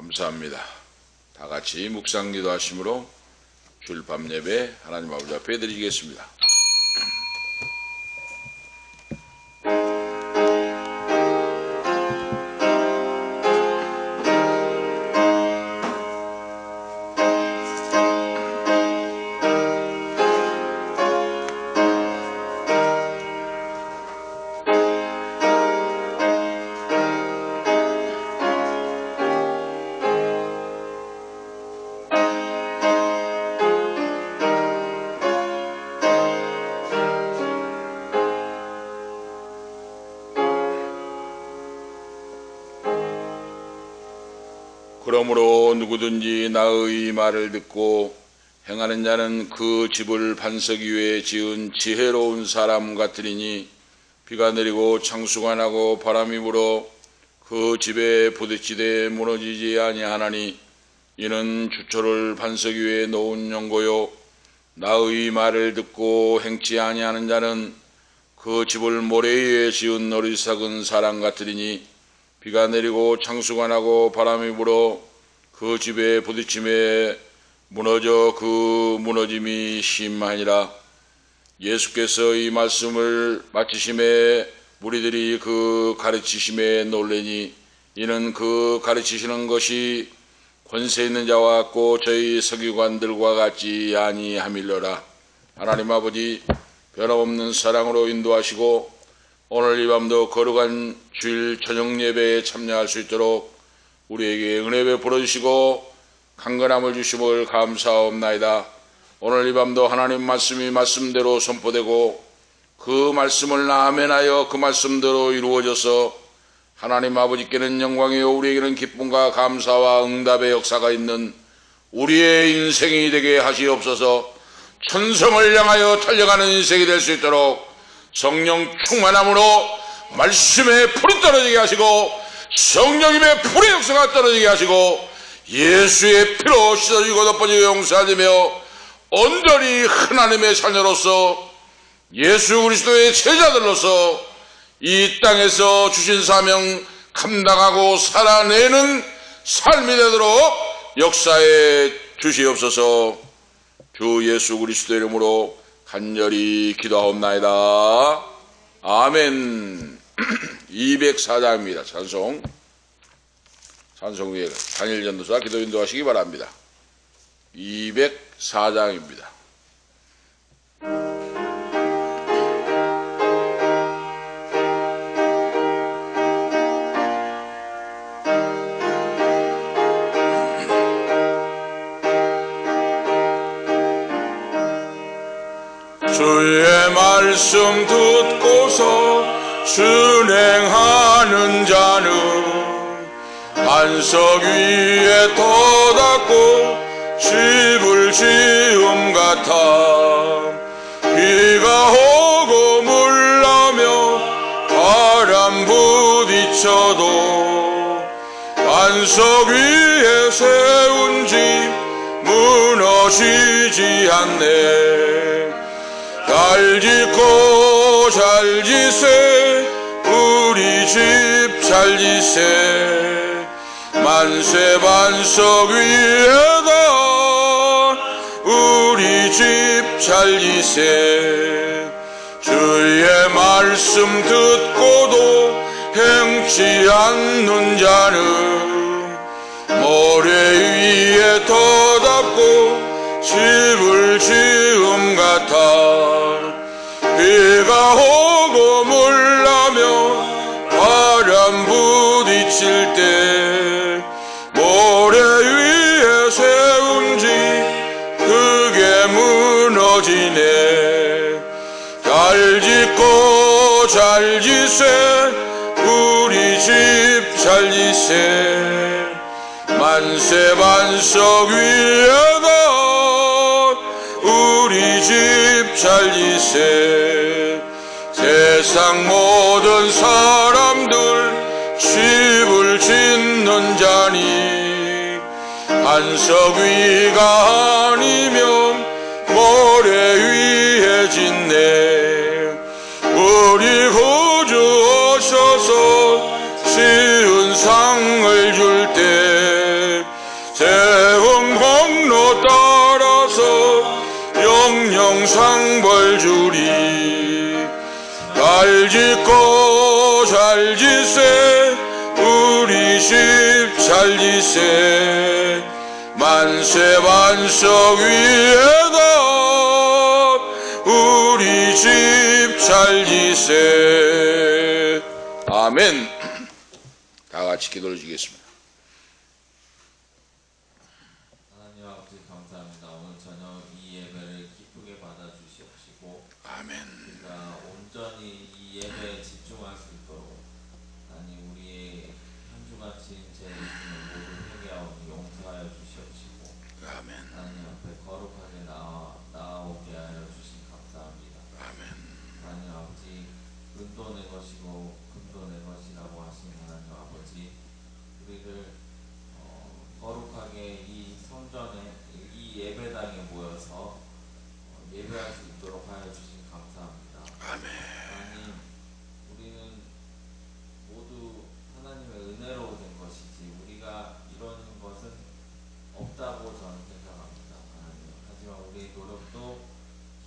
감사합니다. 다 같이 묵상 기도하심으로 주일 밤 예배 하나님 아버지 앞에 드리겠습니다. 그러므로 누구든지 나의 말을 듣고 행하는 자는 그 집을 반석 위에 지은 지혜로운 사람 같으리니 비가 내리고 창수가 나고 바람이 불어 그 집에 부딪히되 무너지지 아니하나니 이는 주초를 반석 위에 놓은 연고요. 나의 말을 듣고 행치 아니하는 자는 그 집을 모래 위에 지은 어리석은 사람 같으리니 비가 내리고 창수가 나고 바람이 불어 그 집에 부딪힘에 무너져 그 무너짐이 심하니라. 예수께서 이 말씀을 마치심에 무리들이 그 가르치심에 놀래니 이는 그 가르치시는 것이 권세 있는 자와 같고 저희 서기관들과 같지 아니함일러라. 하나님 아버지, 변함없는 사랑으로 인도하시고 오늘 이 밤도 거룩한 주일 저녁 예배에 참여할 수 있도록 우리에게 은혜 베풀어 주시고 강건함을 주심을 감사옵나이다. 오늘 이 밤도 하나님 말씀이 말씀대로 선포되고 그 말씀을 아멘하여 그 말씀대로 이루어져서 하나님 아버지께는 영광이요 우리에게는 기쁨과 감사와 응답의 역사가 있는 우리의 인생이 되게 하시옵소서. 천성을 향하여 달려가는 인생이 될 수 있도록 성령 충만함으로 말씀의 불이 떨어지게 하시고 성령님의 불의 역사가 떨어지게 하시고 예수의 피로 씻어지고 덮어지고 용서하며 온전히 하나님의 자녀로서 예수 그리스도의 제자들로서 이 땅에서 주신 사명 감당하고 살아내는 삶이 되도록 역사해 주시옵소서. 주 예수 그리스도의 이름으로 간절히 기도하옵나이다. 아멘. 204장입니다. 찬송 위에 단일 전도사 기도 인도하시기 바랍니다. 204장입니다. 주의 말씀 듣고서 순행하는 자는 반석 위에 터닫고 집을 지음 같아. 비가 오고 물 나며 바람 부딪혀도 반석 위에 세운 집 무너지지 않네. 잘 짓고 잘 지세 우리 집 잘 지세. 만세 반석 위에다 우리 집 잘 지세. 주의 말씀 듣고도 행치 않는 자는 모래 위에 터닫고 집을 지음 같아. 비가 오고 물 나며 바람 부딪힐 때 모래 위에 세운 집 그게 무너지네. 잘 짓고 잘 지세 우리 집 잘 지세. 만세 반석 위에다 우리 집 잘 지세. 세상 모든 사람들 집을 짓는 자니 반석 위가 아니면 모래 위에 짓네. 우리 구주 오셔서 쉬운 상을 줄 때 영상벌 주리. 잘 짓고 잘 짓세 우리 집 잘 짓세 만세 반석 위에다 우리 집 잘 짓세. 아멘. 다 같이 기도를 드리겠습니다. 하나님 아버지 감사합니다. 오늘 저녁 이 예배를 기쁘게 받아주시옵시고 아멘. 우리가 온전히 이 예배에 집중할 수 있도록 하나님 우리의 한 주간 지은 죄 있으면 모두 회개하오니 용서하여 주시옵시고 아멘. 하나님 앞에 거룩하게 나아오게 하여 주신 감사합니다. 아멘. 하나님 아버지 은도 내 것이고 금도 내 것이라고 하신 하나님 아버지 우리를 거룩하게 이 성전에 이 예배당에 모여서 예배할 수 있도록 하여 주신 감사합니다. 아멘. 하나님 우리는 모두 하나님의 은혜로 된 것이지 우리가 이런 것은 없다고 저는 생각합니다. 하나님 하지만 우리의 노력도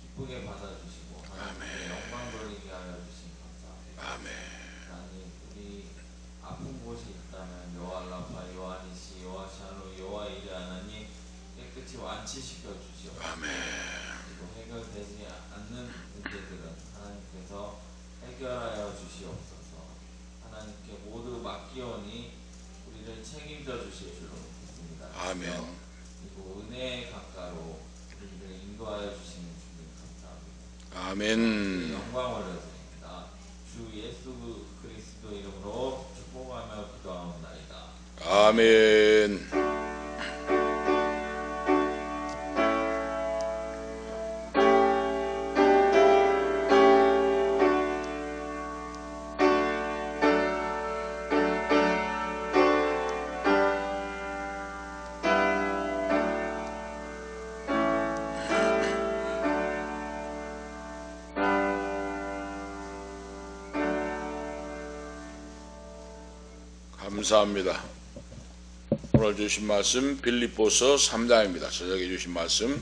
기쁘게 받아주시고 하나님께 영광 돌리게 하여 주신 감사합니다. 아멘. 하나님 우리 아픈 곳이 있다면 여호와 라파, 여호와 니시, 여호와 샬로, 여호와 이레 하나님 깨끗이 완치시켜 주시옵소서. 아멘. 그리고 해결되지 않는 문제들은 하나님께서 해결하여 주시옵소서. 하나님께 모두 맡기오니 우리를 책임져 주실 줄로 믿습니다. 아멘. 그리고 은혜의 강가로 우리를 인도하여 주시는 주님 감사합니다. 아멘. 영광 올려드립니다. 주 예수 그리스도 이름으로 축복하며 기도하옵나이다. 아멘. 감사합니다. 오늘 주신 말씀 빌립보서 3장입니다. 저녁에 주신 말씀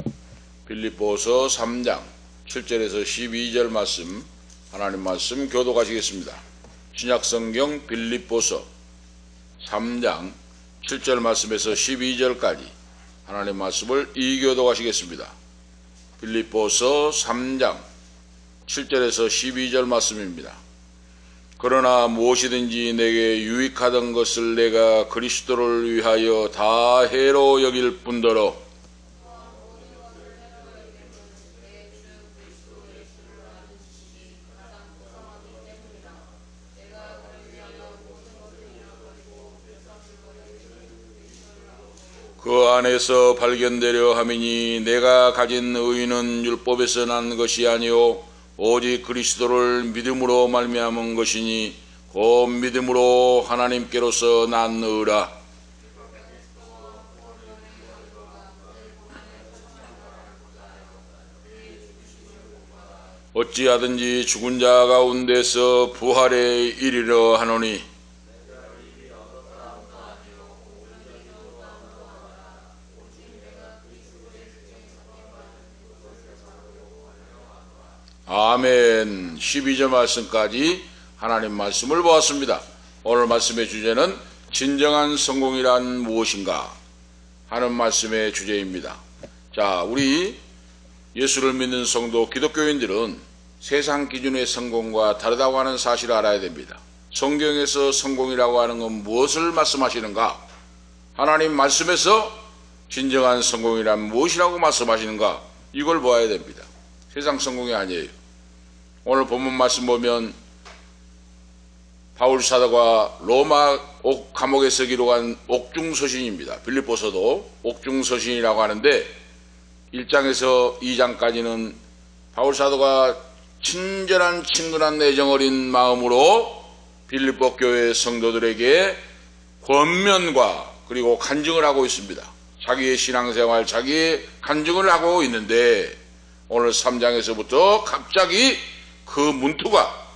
빌립보서 3장 7절에서 12절 말씀 하나님 말씀 교독하시겠습니다. 신약성경 빌립보서 3장 7절 말씀에서 12절까지 하나님 말씀을 이교독하시겠습니다. 빌립보서 3장 7절에서 12절 말씀입니다. 그러나 무엇이든지 내게 유익하던 것을 내가 그리스도를 위하여 다 해로 여길 뿐더러 그 안에서 발견되려 함이니 내가 가진 의는 율법에서 난 것이 아니요 오직 그리스도를 믿음으로 말미암은 것이니 곧 믿음으로 하나님께로서 난 의라. 어찌하든지 죽은 자 가운데서 부활에 이르려 하노니 아멘. 12절 말씀까지 하나님 말씀을 보았습니다. 오늘 말씀의 주제는 진정한 성공이란 무엇인가 하는 말씀의 주제입니다. 자, 우리 예수를 믿는 성도 기독교인들은 세상 기준의 성공과 다르다고 하는 사실을 알아야 됩니다. 성경에서 성공이라고 하는 건 무엇을 말씀하시는가? 하나님 말씀에서 진정한 성공이란 무엇이라고 말씀하시는가? 이걸 보아야 됩니다. 세상 성공이 아니에요. 오늘 본문 말씀 보면 바울 사도가 로마 감옥에서 기록한 옥중서신입니다. 빌립보서도 옥중서신이라고 하는데 1장에서 2장까지는 바울 사도가 친절한 친근한 애정 어린 마음으로 빌립보 교회 성도들에게 권면과 그리고 간증을 하고 있습니다. 자기의 신앙생활, 자기의 간증을 하고 있는데 오늘 3장에서부터 갑자기 그 문투가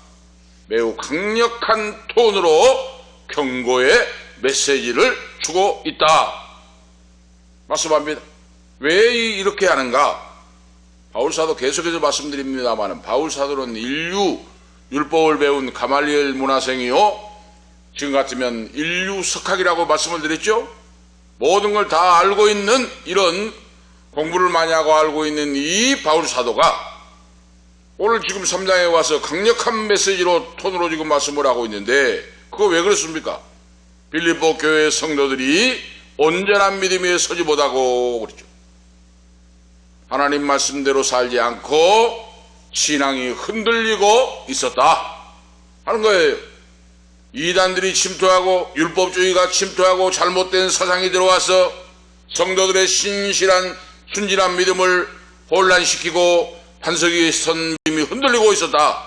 매우 강력한 톤으로 경고의 메시지를 주고 있다 말씀합니다. 왜 이렇게 하는가? 바울사도 계속해서 말씀드립니다만 바울사도는 인류 율법을 배운 가말리엘 문화생이요, 지금 같으면 인류 석학이라고 말씀을 드렸죠. 모든 걸 다 알고 있는, 이런 공부를 많이 하고 알고 있는 이 바울사도가 오늘 지금 3장에 와서 강력한 메시지로 톤으로 지금 말씀을 하고 있는데, 그거 왜 그렇습니까? 빌립보 교회 성도들이 온전한 믿음에 서지 못하고 그랬죠. 하나님 말씀대로 살지 않고 신앙이 흔들리고 있었다 하는 거예요. 이단들이 침투하고 율법주의가 침투하고 잘못된 사상이 들어와서 성도들의 신실한 순진한 믿음을 혼란시키고 반석 위에 선 믿음이 흔들리고 있었다.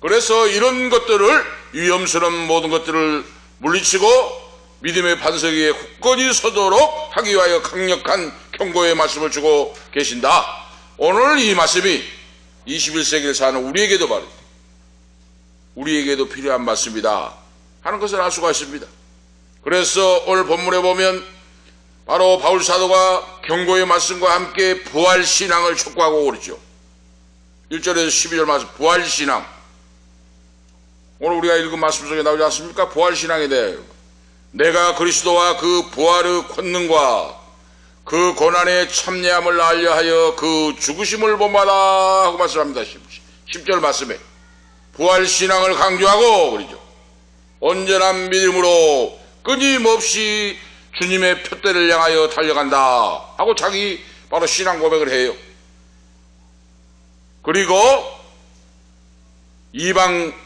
그래서 이런 것들을, 위험스러운 모든 것들을 물리치고 믿음의 반석 위에 굳건히 서도록 하기 위하여 강력한 경고의 말씀을 주고 계신다. 오늘 이 말씀이 21세기를 사는 우리에게도 바로 우리에게도 필요한 말씀이다 하는 것을 알 수가 있습니다. 그래서 오늘 본문에 보면 바로 바울사도가 경고의 말씀과 함께 부활신앙을 촉구하고 그러죠. 1절에서 12절 말씀, 부활신앙. 오늘 우리가 읽은 말씀 속에 나오지 않습니까? 부활신앙에 대해 내가 그리스도와 그 부활의 권능과 그 고난의 참여함을 알려하여 그 죽으심을 본받아 하고 말씀합니다. 10절 말씀에 부활신앙을 강조하고 그러죠. 온전한 믿음으로 끊임없이 주님의 표대를 향하여 달려간다 하고 자기 바로 신앙 고백을 해요. 그리고 이방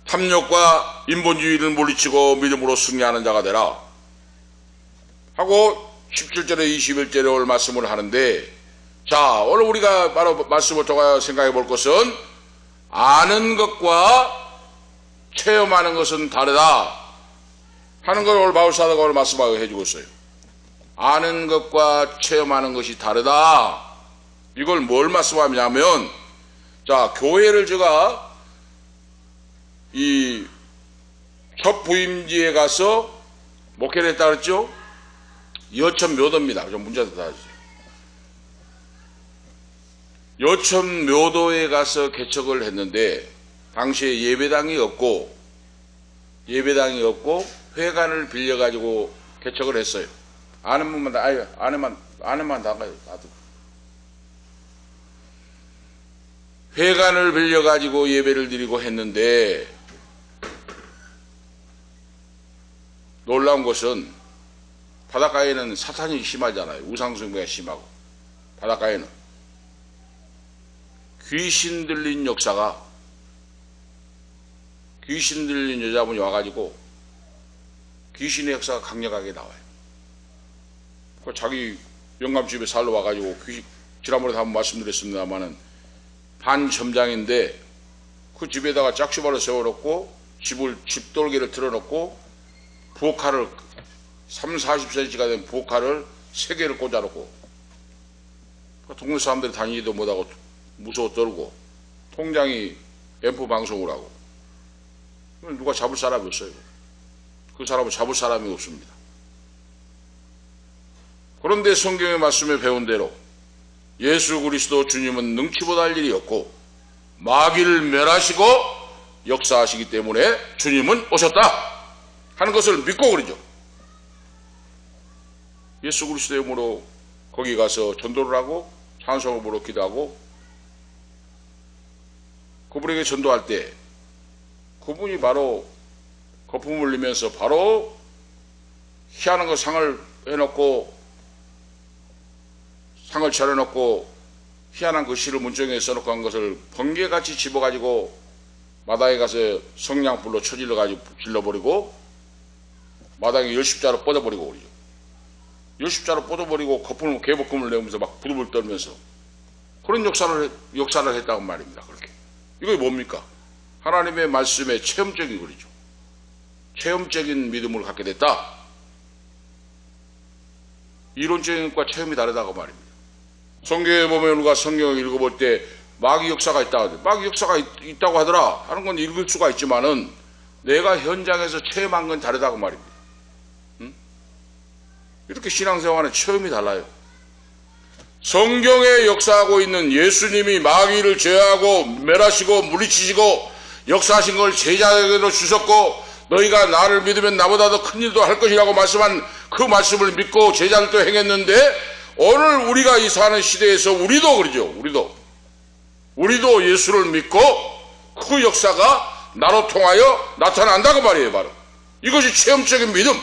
탐욕과 인본주의를 물리치고 믿음으로 승리하는 자가 되라 하고 17절에 21절에 오늘 말씀을 하는데, 자, 오늘 우리가 바로 말씀을 통하여 생각해 볼 것은 아는 것과 체험하는 것은 다르다 하는 걸 오늘 바울사도가 오늘 말씀하고 해주고 있어요. 아는 것과 체험하는 것이 다르다. 이걸 뭘 말씀하냐면, 자, 교회를 제가 이 첫 부임지에 가서 목회를 했다 그랬죠? 여천묘도입니다. 좀 문제도 다 하죠. 여천묘도에 가서 개척을 했는데 당시에 예배당이 없고 회관을 빌려가지고 개척을 했어요. 아는 분만 다, 아내만 다 가요. 회관을 빌려가지고 예배를 드리고 했는데 놀라운 것은 바닷가에는 사탄이 심하잖아요. 우상숭배가 심하고. 바닷가에는 귀신 들린 역사가, 귀신 들린 여자분이 와가지고 귀신의 역사가 강력하게 나와요. 그 자기 영감집에 살러 와가지고 지난번에 한번 말씀드렸습니다만은 반점장인데 그 집에다가 짝시바를 세워놓고 집돌개를 틀어놓고 부엌칼을 30-40cm가 된 부엌칼을 3개를 꽂아놓고 동네 사람들이 다니지도 못하고 무서워 떨고 통장이 앰프 방송을 하고 누가 잡을 사람이 없어요. 그 사람을 잡을 사람이 없습니다. 그런데 성경의 말씀에 배운 대로 예수 그리스도 주님은 능치 못할 일이 없고 마귀를 멸하시고 역사하시기 때문에 주님은 오셨다 하는 것을 믿고 그러죠. 예수 그리스도의 이름으로 거기 가서 전도를 하고 찬송을 부르고 기도하고 그분에게 전도할 때 그분이 바로 거품을 흘리면서 바로 희한한 거 상을 차려놓고 희한한 글씨를 문짝에 써놓고 한 것을 번개같이 집어가지고 마당에 가서 성냥불로 쳐질러가지고 질러버리고 마당에 열십자로 뻗어버리고 그러죠. 열십자로 뻗어버리고 거품을 개복금을 내면서 막 부들부들 떨면서 그런 역사를 했다고 말입니다. 그렇게. 이게 뭡니까? 하나님의 말씀에 체험적인 거죠. 체험적인 믿음을 갖게 됐다. 이론적인 것과 체험이 다르다고 말입니다. 성경에 보면 우리가 성경을 읽어볼 때 마귀 역사가 마귀 역사가 있다고 하더라 하는 건 읽을 수가 있지만은 내가 현장에서 체험한 건 다르다고 말입니다. 이렇게 신앙생활은 체험이 달라요. 성경에 역사하고 있는 예수님이 마귀를 제어하고 멸하시고 물리치시고 역사하신 걸 제자에게로 주셨고 너희가 나를 믿으면 나보다 더 큰 일도 할 것이라고 말씀한 그 말씀을 믿고 제자들도 행했는데 오늘 우리가 이 사는 시대에서 우리도 그러죠. 우리도 예수를 믿고 그 역사가 나로 통하여 나타난다고 말이에요. 바로 이것이 체험적인 믿음.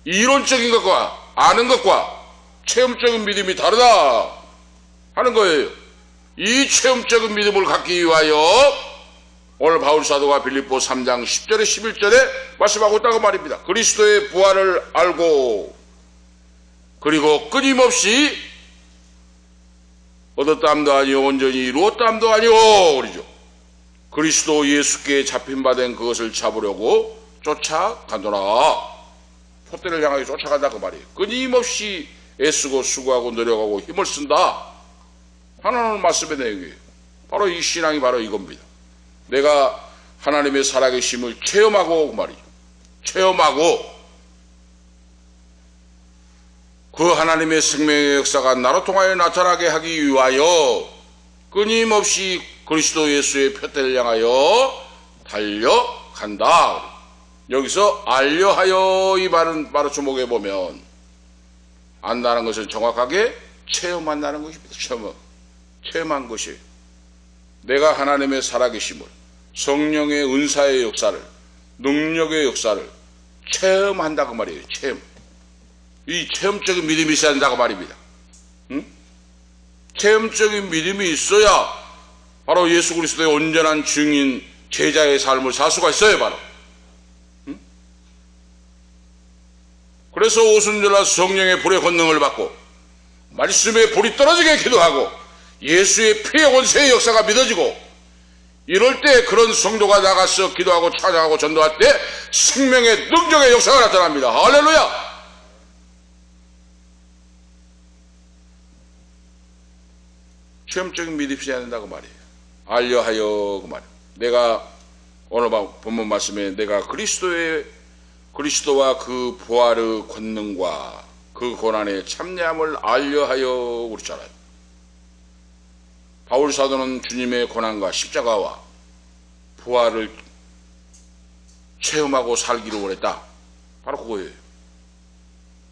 이론적인 것과 아는 것과 체험적인 믿음이 다르다 하는 거예요. 이 체험적인 믿음을 갖기 위하여 오늘 바울 사도가 빌립보 3장 10절에 11절에 말씀하고 있다고 말입니다. 그리스도의 부활을 알고 그리고 끊임없이 얻었다함도 아니요 온전히 이루었다함도 아니요 그러죠. 그리스도 예수께 잡힌 바 된 그것을 잡으려고 쫓아가노라. 포대를 향하여 쫓아간다고 말이에요. 끊임없이 애쓰고 수고하고 노력하고 힘을 쓴다 하나님 말씀의 내용이에요. 바로 이 신앙이 바로 이겁니다. 내가 하나님의 살아계심을 체험하고 말이죠. 체험하고 그 하나님의 생명의 역사가 나로 통하여 나타나게 하기 위하여 끊임없이 그리스도 예수의 표대를 향하여 달려간다. 여기서 알려하여 이 말은 바로 주목해 보면 안다는 것은 정확하게 체험한다는 것입니다. 체험한 것이 내가 하나님의 살아계심을 성령의 은사의 역사를 능력의 역사를 체험한다고 말이에요. 체험. 이 체험적인 믿음이 있어야 한다고 말입니다. 응? 체험적인 믿음이 있어야 바로 예수 그리스도의 온전한 증인 제자의 삶을 살 수가 있어요. 바로. 응? 그래서 오순절날 성령의 불의 권능을 받고 말씀에 불이 떨어지게 기도하고 예수의 피의 권세의 역사가 믿어지고 이럴 때 그런 성도가 나가서 기도하고 찬양하고 전도할 때 생명의 능력의 역사가 나타납니다. 할렐루야. 체험적인 믿음이 있어야 된다고 말이에요. 알려하여 그 말이에요. 내가 오늘 본문 말씀에 내가 그리스도와 그 부활의 권능과 그 고난의 참여함을 알려하여 그랬잖아요. 바울 사도는 주님의 고난과 십자가와 부활을 체험하고 살기를 원했다. 바로 그거예요.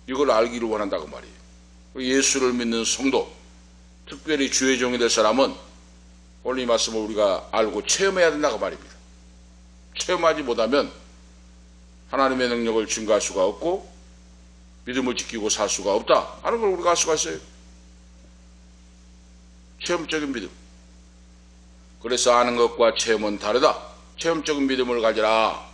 이걸 알기를 원한다고 말이에요. 예수를 믿는 성도, 특별히 주의 종이 될 사람은 오늘 이 말씀을 우리가 알고 체험해야 된다고 말입니다. 체험하지 못하면 하나님의 능력을 증거할 수가 없고 믿음을 지키고 살 수가 없다 하는 걸 우리가 알 수가 있어요. 체험적인 믿음. 그래서 아는 것과 체험은 다르다. 체험적인 믿음을 가지라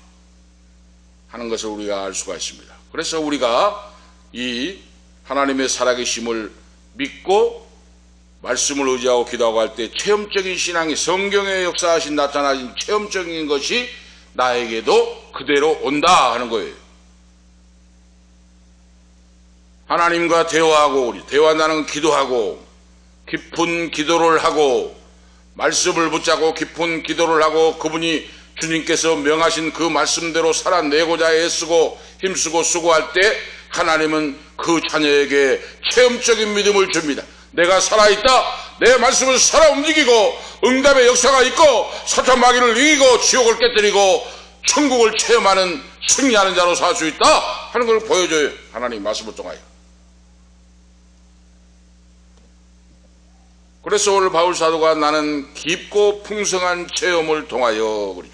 하는 것을 우리가 알 수가 있습니다. 그래서 우리가 이 하나님의 살아계심을 믿고 말씀을 의지하고 기도하고 할 때 체험적인 신앙이 성경의 역사하신 나타나신 체험적인 것이 나에게도 그대로 온다 하는 거예요. 하나님과 대화하고 나는 기도하고 깊은 기도를 하고 말씀을 붙잡고 깊은 기도를 하고 그분이 주님께서 명하신 그 말씀대로 살아내고자 애쓰고 힘쓰고 수고할 때 하나님은 그 자녀에게 체험적인 믿음을 줍니다. 내가 살아있다. 내 말씀을 살아 움직이고 응답의 역사가 있고 사탄 마귀를 이기고 지옥을 깨뜨리고 천국을 체험하는 승리하는 자로 살 수 있다 하는 걸 보여줘요. 하나님 말씀을 통하여. 그래서 오늘 바울 사도가 나는 깊고 풍성한 체험을 통하여 그러죠.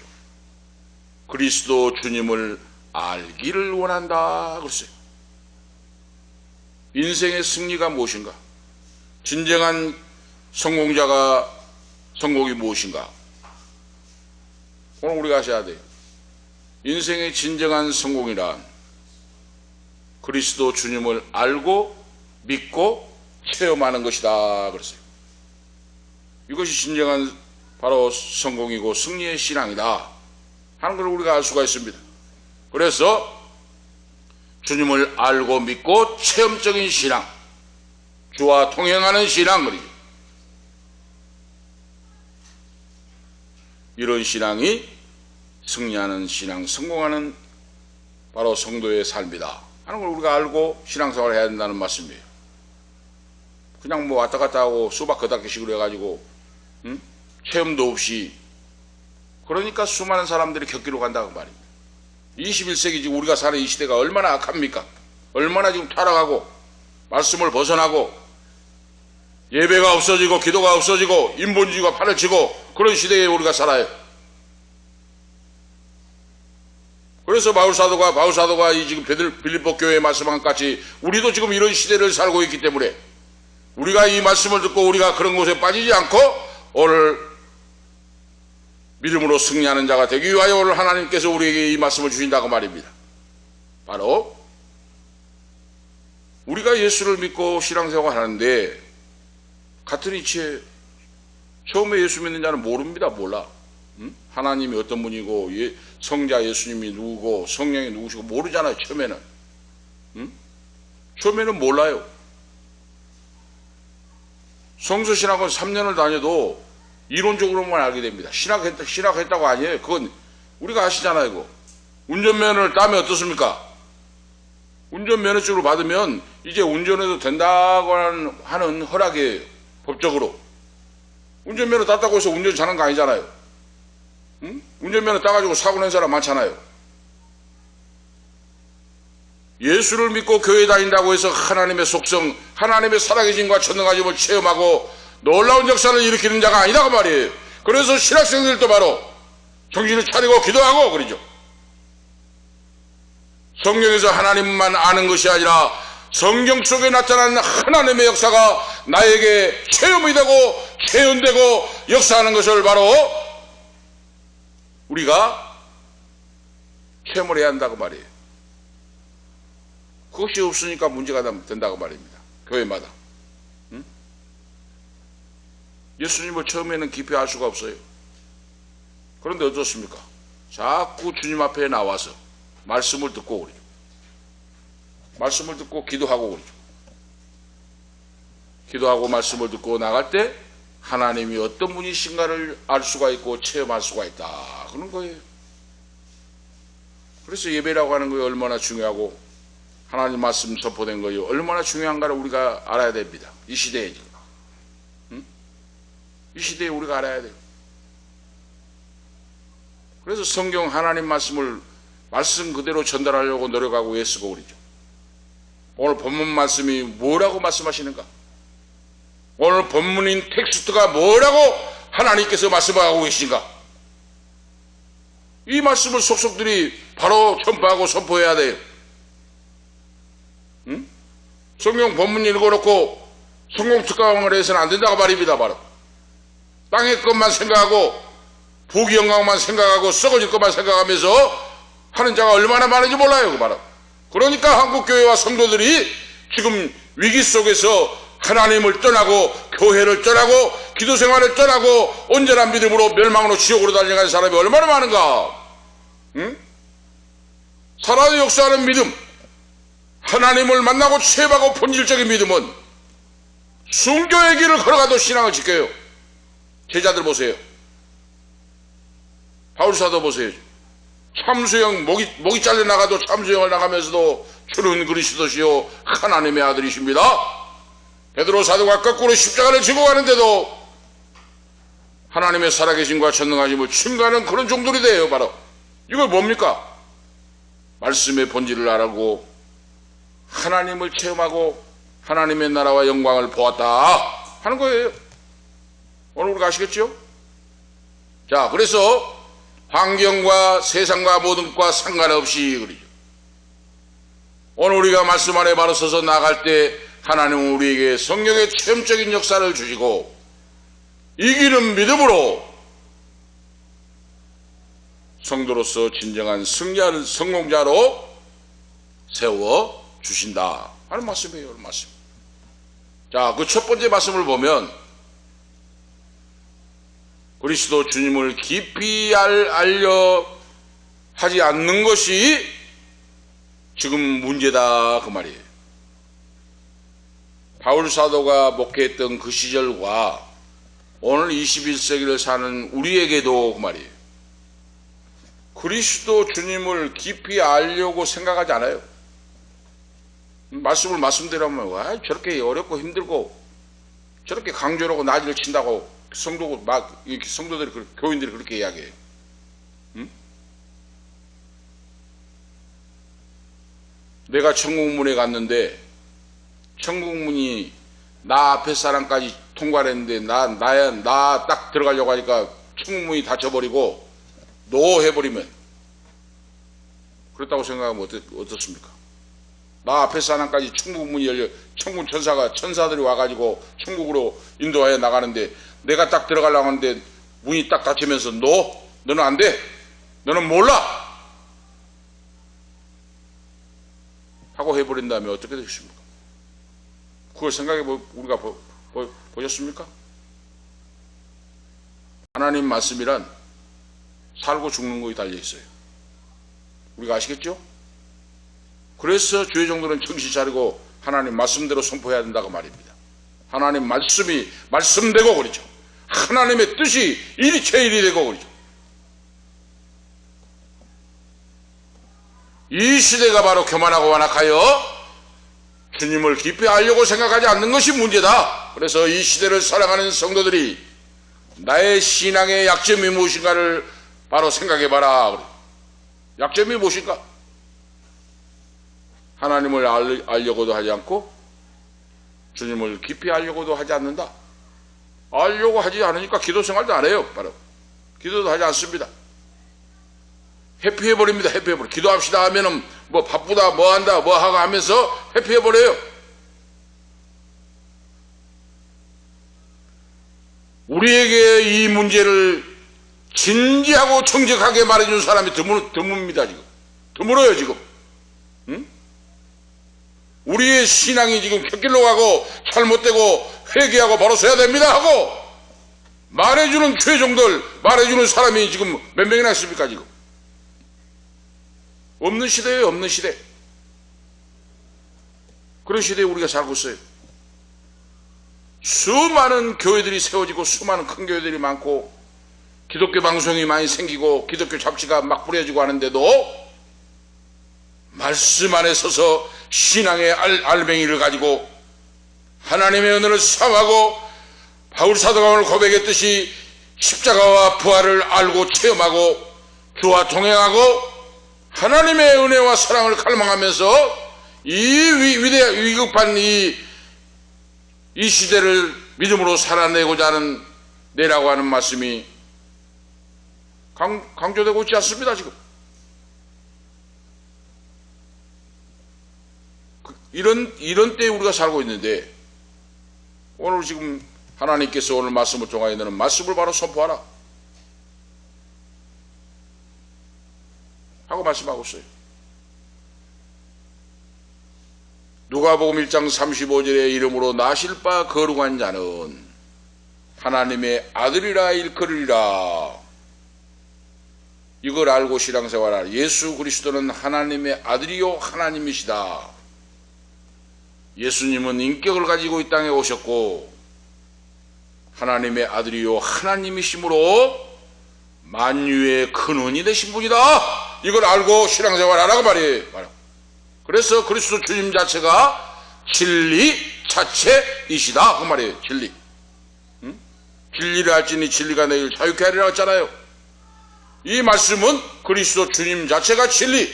그리스도 주님을 알기를 원한다 그랬어요. 인생의 승리가 무엇인가? 진정한 성공이 무엇인가? 오늘 우리가 아셔야 돼요. 인생의 진정한 성공이란 그리스도 주님을 알고 믿고 체험하는 것이다 그랬어요. 이것이 진정한 바로 성공이고 승리의 신앙이다 하는 걸 우리가 알 수가 있습니다. 그래서 주님을 알고 믿고 체험적인 신앙, 주와 통행하는 신앙, 이런 신앙이 승리하는 신앙, 성공하는 바로 성도의 삶이다 하는 걸 우리가 알고 신앙생활을 해야 된다는 말씀이에요. 그냥 뭐 왔다 갔다 하고 수박 거닥기식으로 해가지고 체험도 없이, 그러니까 수많은 사람들이 격기로 간다고 말입니다. 21세기 지금 우리가 사는 이 시대가 얼마나 악합니까? 얼마나 지금 타락하고 말씀을 벗어나고 예배가 없어지고 기도가 없어지고 인본주의가 팔을 치고 그런 시대에 우리가 살아요. 그래서 바울사도가 이 지금 빌립보 교회에 말씀한 것 같이 우리도 지금 이런 시대를 살고 있기 때문에 우리가 이 말씀을 듣고 우리가 그런 곳에 빠지지 않고 오늘 믿음으로 승리하는 자가 되기 위하여 오늘 하나님께서 우리에게 이 말씀을 주신다고 말입니다. 바로 우리가 예수를 믿고 신앙생활 하는데 같은 이치에 처음에 예수 믿는 자는 모릅니다. 몰라. 하나님이 어떤 분이고 성자 예수님이 누구고 성령이 누구시고 모르잖아요. 처음에는. 처음에는 몰라요. 성서신학은 3년을 다녀도 이론적으로만 알게 됩니다. 신학했다고 아니에요. 그건 우리가 아시잖아요. 그거. 운전면허를 따면 어떻습니까? 운전면허증을 받으면 이제 운전해도 된다고 하는 허락이에요. 법적으로. 운전면허 땄다고 해서 운전 잘하는 거 아니잖아요. 운전면허 따가지고 사고 낸 사람 많잖아요. 예수를 믿고 교회 다닌다고 해서 하나님의 속성, 하나님의 살아계심과 전능하심을 체험하고 놀라운 역사를 일으키는 자가 아니라고 말이에요. 그래서 신학생들도 바로 정신을 차리고 기도하고 그러죠. 성경에서 하나님만 아는 것이 아니라 성경 속에 나타난 하나님의 역사가 나에게 체험이 되고 체현되고 역사하는 것을 바로 우리가 체험을 해야 한다고 말이에요. 그것이 없으니까 문제가 된다고 말입니다. 교회마다. 예수님을 처음에는 깊이 알 수가 없어요. 그런데 어떻습니까? 자꾸 주님 앞에 나와서 말씀을 듣고 그러죠. 말씀을 듣고 기도하고 그러죠. 기도하고 말씀을 듣고 나갈 때 하나님이 어떤 분이신가를 알 수가 있고 체험할 수가 있다. 그런 거예요. 그래서 예배라고 하는 거에 얼마나 중요하고 하나님 말씀 선포된 거예요. 얼마나 중요한가를 우리가 알아야 됩니다. 이 시대에 지금. 이 시대에 우리가 알아야 돼요. 그래서 성경 하나님 말씀을 말씀 그대로 전달하려고 노력하고 애쓰고 그러죠. 오늘 본문 말씀이 뭐라고 말씀하시는가? 오늘 본문인 텍스트가 뭐라고 하나님께서 말씀하고 계신가? 이 말씀을 속속들이 바로 전파하고 선포해야 돼요. 성경 본문 읽어놓고 성공 특강을 해서는 안 된다고 말입니다. 바로 땅의 것만 생각하고 부귀 영광만 생각하고 썩어질 것만 생각하면서 하는 자가 얼마나 많은지 몰라요. 바로 그러니까 한국교회와 성도들이 지금 위기 속에서 하나님을 떠나고 교회를 떠나고 기도생활을 떠나고 온전한 믿음으로 멸망으로 지옥으로 달려가는 사람이 얼마나 많은가. 살아서 역사하는 믿음, 하나님을 만나고 체험하고 본질적인 믿음은 순교의 길을 걸어가도 신앙을 지켜요. 제자들 보세요. 바울사도 보세요. 참수형 목이 잘려나가도 참수형을 나가면서도 주는 그리스도시요 하나님의 아들이십니다. 베드로 사도가 거꾸로 십자가를 지고 가는데도 하나님의 살아계심과 전능하심을 증거하는 그런 종들이 돼요. 바로 이걸 뭡니까? 말씀의 본질을 알고 하나님을 체험하고 하나님의 나라와 영광을 보았다 하는 거예요. 오늘 우리가 아시겠죠? 자, 그래서 환경과 세상과 모든 것과 상관없이 그러죠. 오늘 우리가 말씀 안에 바로 서서 나갈 때 하나님은 우리에게 성령의 체험적인 역사를 주시고 이기는 믿음으로 성도로서 진정한 성공자로 세워 주신다 하는 말씀이에요. 오늘 말씀. 자, 그 첫 번째 말씀을 보면 그리스도 주님을 깊이 알려 하지 않는 것이 지금 문제다 그 말이에요. 바울 사도가 목회했던 그 시절과 오늘 21세기를 사는 우리에게도 그 말이에요. 그리스도 주님을 깊이 알려고 생각하지 않아요. 말씀을 말씀대로 하면 와 저렇게 어렵고 힘들고 저렇게 강조를 하고 난리를 친다고 성도들이, 교인들이 그렇게 이야기해요. 응? 내가 천국문에 갔는데 천국문이 나 앞에 사람까지 통과를 했는데 나 딱 들어가려고 하니까 천국문이 닫혀버리고 노 해버리면 그렇다고 생각하면 어떻습니까? 나 앞에 사람까지 천국문이 열려 천국 천사들이 와가지고 천국으로 인도하여 나가는데 내가 딱 들어가려고 하는데 문이 딱 닫히면서 너는 안 돼. 너는 몰라. 하고 해버린다면 어떻게 되십니까? 그걸 생각해 우리가 보셨습니까? 하나님 말씀이란 살고 죽는 것이 달려 있어요. 우리가 아시겠죠? 그래서 주의 종들은 정신 차리고 하나님 말씀대로 선포해야 된다고 말입니다. 하나님 말씀이 말씀되고 그러죠. 하나님의 뜻이 일체일이 되고 그러죠. 이 시대가 바로 교만하고 완악하여 주님을 깊이 알려고 생각하지 않는 것이 문제다. 그래서 이 시대를 살아가는 성도들이 나의 신앙의 약점이 무엇인가를 바로 생각해봐라. 약점이 무엇인가? 하나님을 알려고도 하지 않고 주님을 깊이 알려고도 하지 않는다. 알려고 하지 않으니까 기도 생활도 안 해요. 바로 기도도 하지 않습니다. 회피해버립니다. 회피해버려. 기도합시다 하면은 뭐 바쁘다 뭐 한다 뭐 하고 하면서 회피해버려요. 우리에게 이 문제를 진지하고 정직하게 말해준 사람이 드뭅니다. 지금 드물어요. 지금 응? 우리의 신앙이 지금 곁길로 가고 잘못되고 회개하고 바로 서야 됩니다 하고 말해주는 죄종들 말해주는 사람이 지금 몇 명이나 있습니까? 지금 없는 시대예요. 없는 시대. 그런 시대에 우리가 살고 있어요. 수많은 교회들이 세워지고 수많은 큰 교회들이 많고 기독교 방송이 많이 생기고 기독교 잡지가 막 뿌려지고 하는데도 말씀 안에 서서 신앙의 알맹이를 가지고 하나님의 은혜를 사모하고 바울사도가 오늘 고백했듯이 십자가와 부활을 알고 체험하고 주와 동행하고 하나님의 은혜와 사랑을 갈망하면서 이 위급한 이 시대를 믿음으로 살아내고자 하는 내라고 하는 말씀이 강조되고 있지 않습니다. 지금 이런 때에 우리가 살고 있는데 오늘 지금 하나님께서 오늘 말씀을 통하여 너는 말씀을 바로 선포하라 하고 말씀하고 있어요. 누가복음 1장 35절의 이름으로 나실 바 거룩한 자는 하나님의 아들이라 일컬으리라. 이걸 알고 신앙생활하라. 예수 그리스도는 하나님의 아들이요 하나님이시다. 예수님은 인격을 가지고 이 땅에 오셨고 하나님의 아들이요 하나님이시므로 만유의 근원이 되신 분이다. 이걸 알고 신앙생활하라고 말이에요. 그래서 그리스도 주님 자체가 진리 자체이시다 그 말이에요. 진리. 응? 진리를 알지니 진리가 너희를 자유케 하리라 했잖아요. 이 말씀은 그리스도 주님 자체가 진리,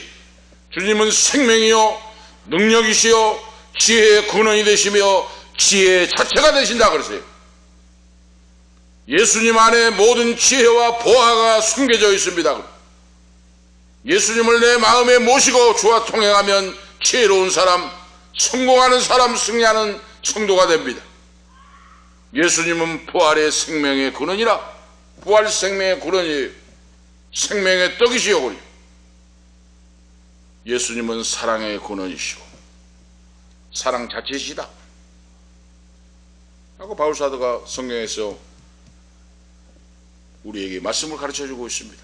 주님은 생명이요 능력이시요 지혜의 근원이 되시며 지혜 자체가 되신다 그랬어요. 예수님 안에 모든 지혜와 보화가 숨겨져 있습니다. 예수님을 내 마음에 모시고 주와 통행하면 지혜로운 사람, 성공하는 사람, 승리하는 성도가 됩니다. 예수님은 부활의 생명의 근원이라. 부활 생명의 근원이에요. 생명의 떡이시오. 예수님은 사랑의 근원이시오. 사랑 자체이시다 하고 바울사도가 성경에서 우리에게 말씀을 가르쳐주고 있습니다.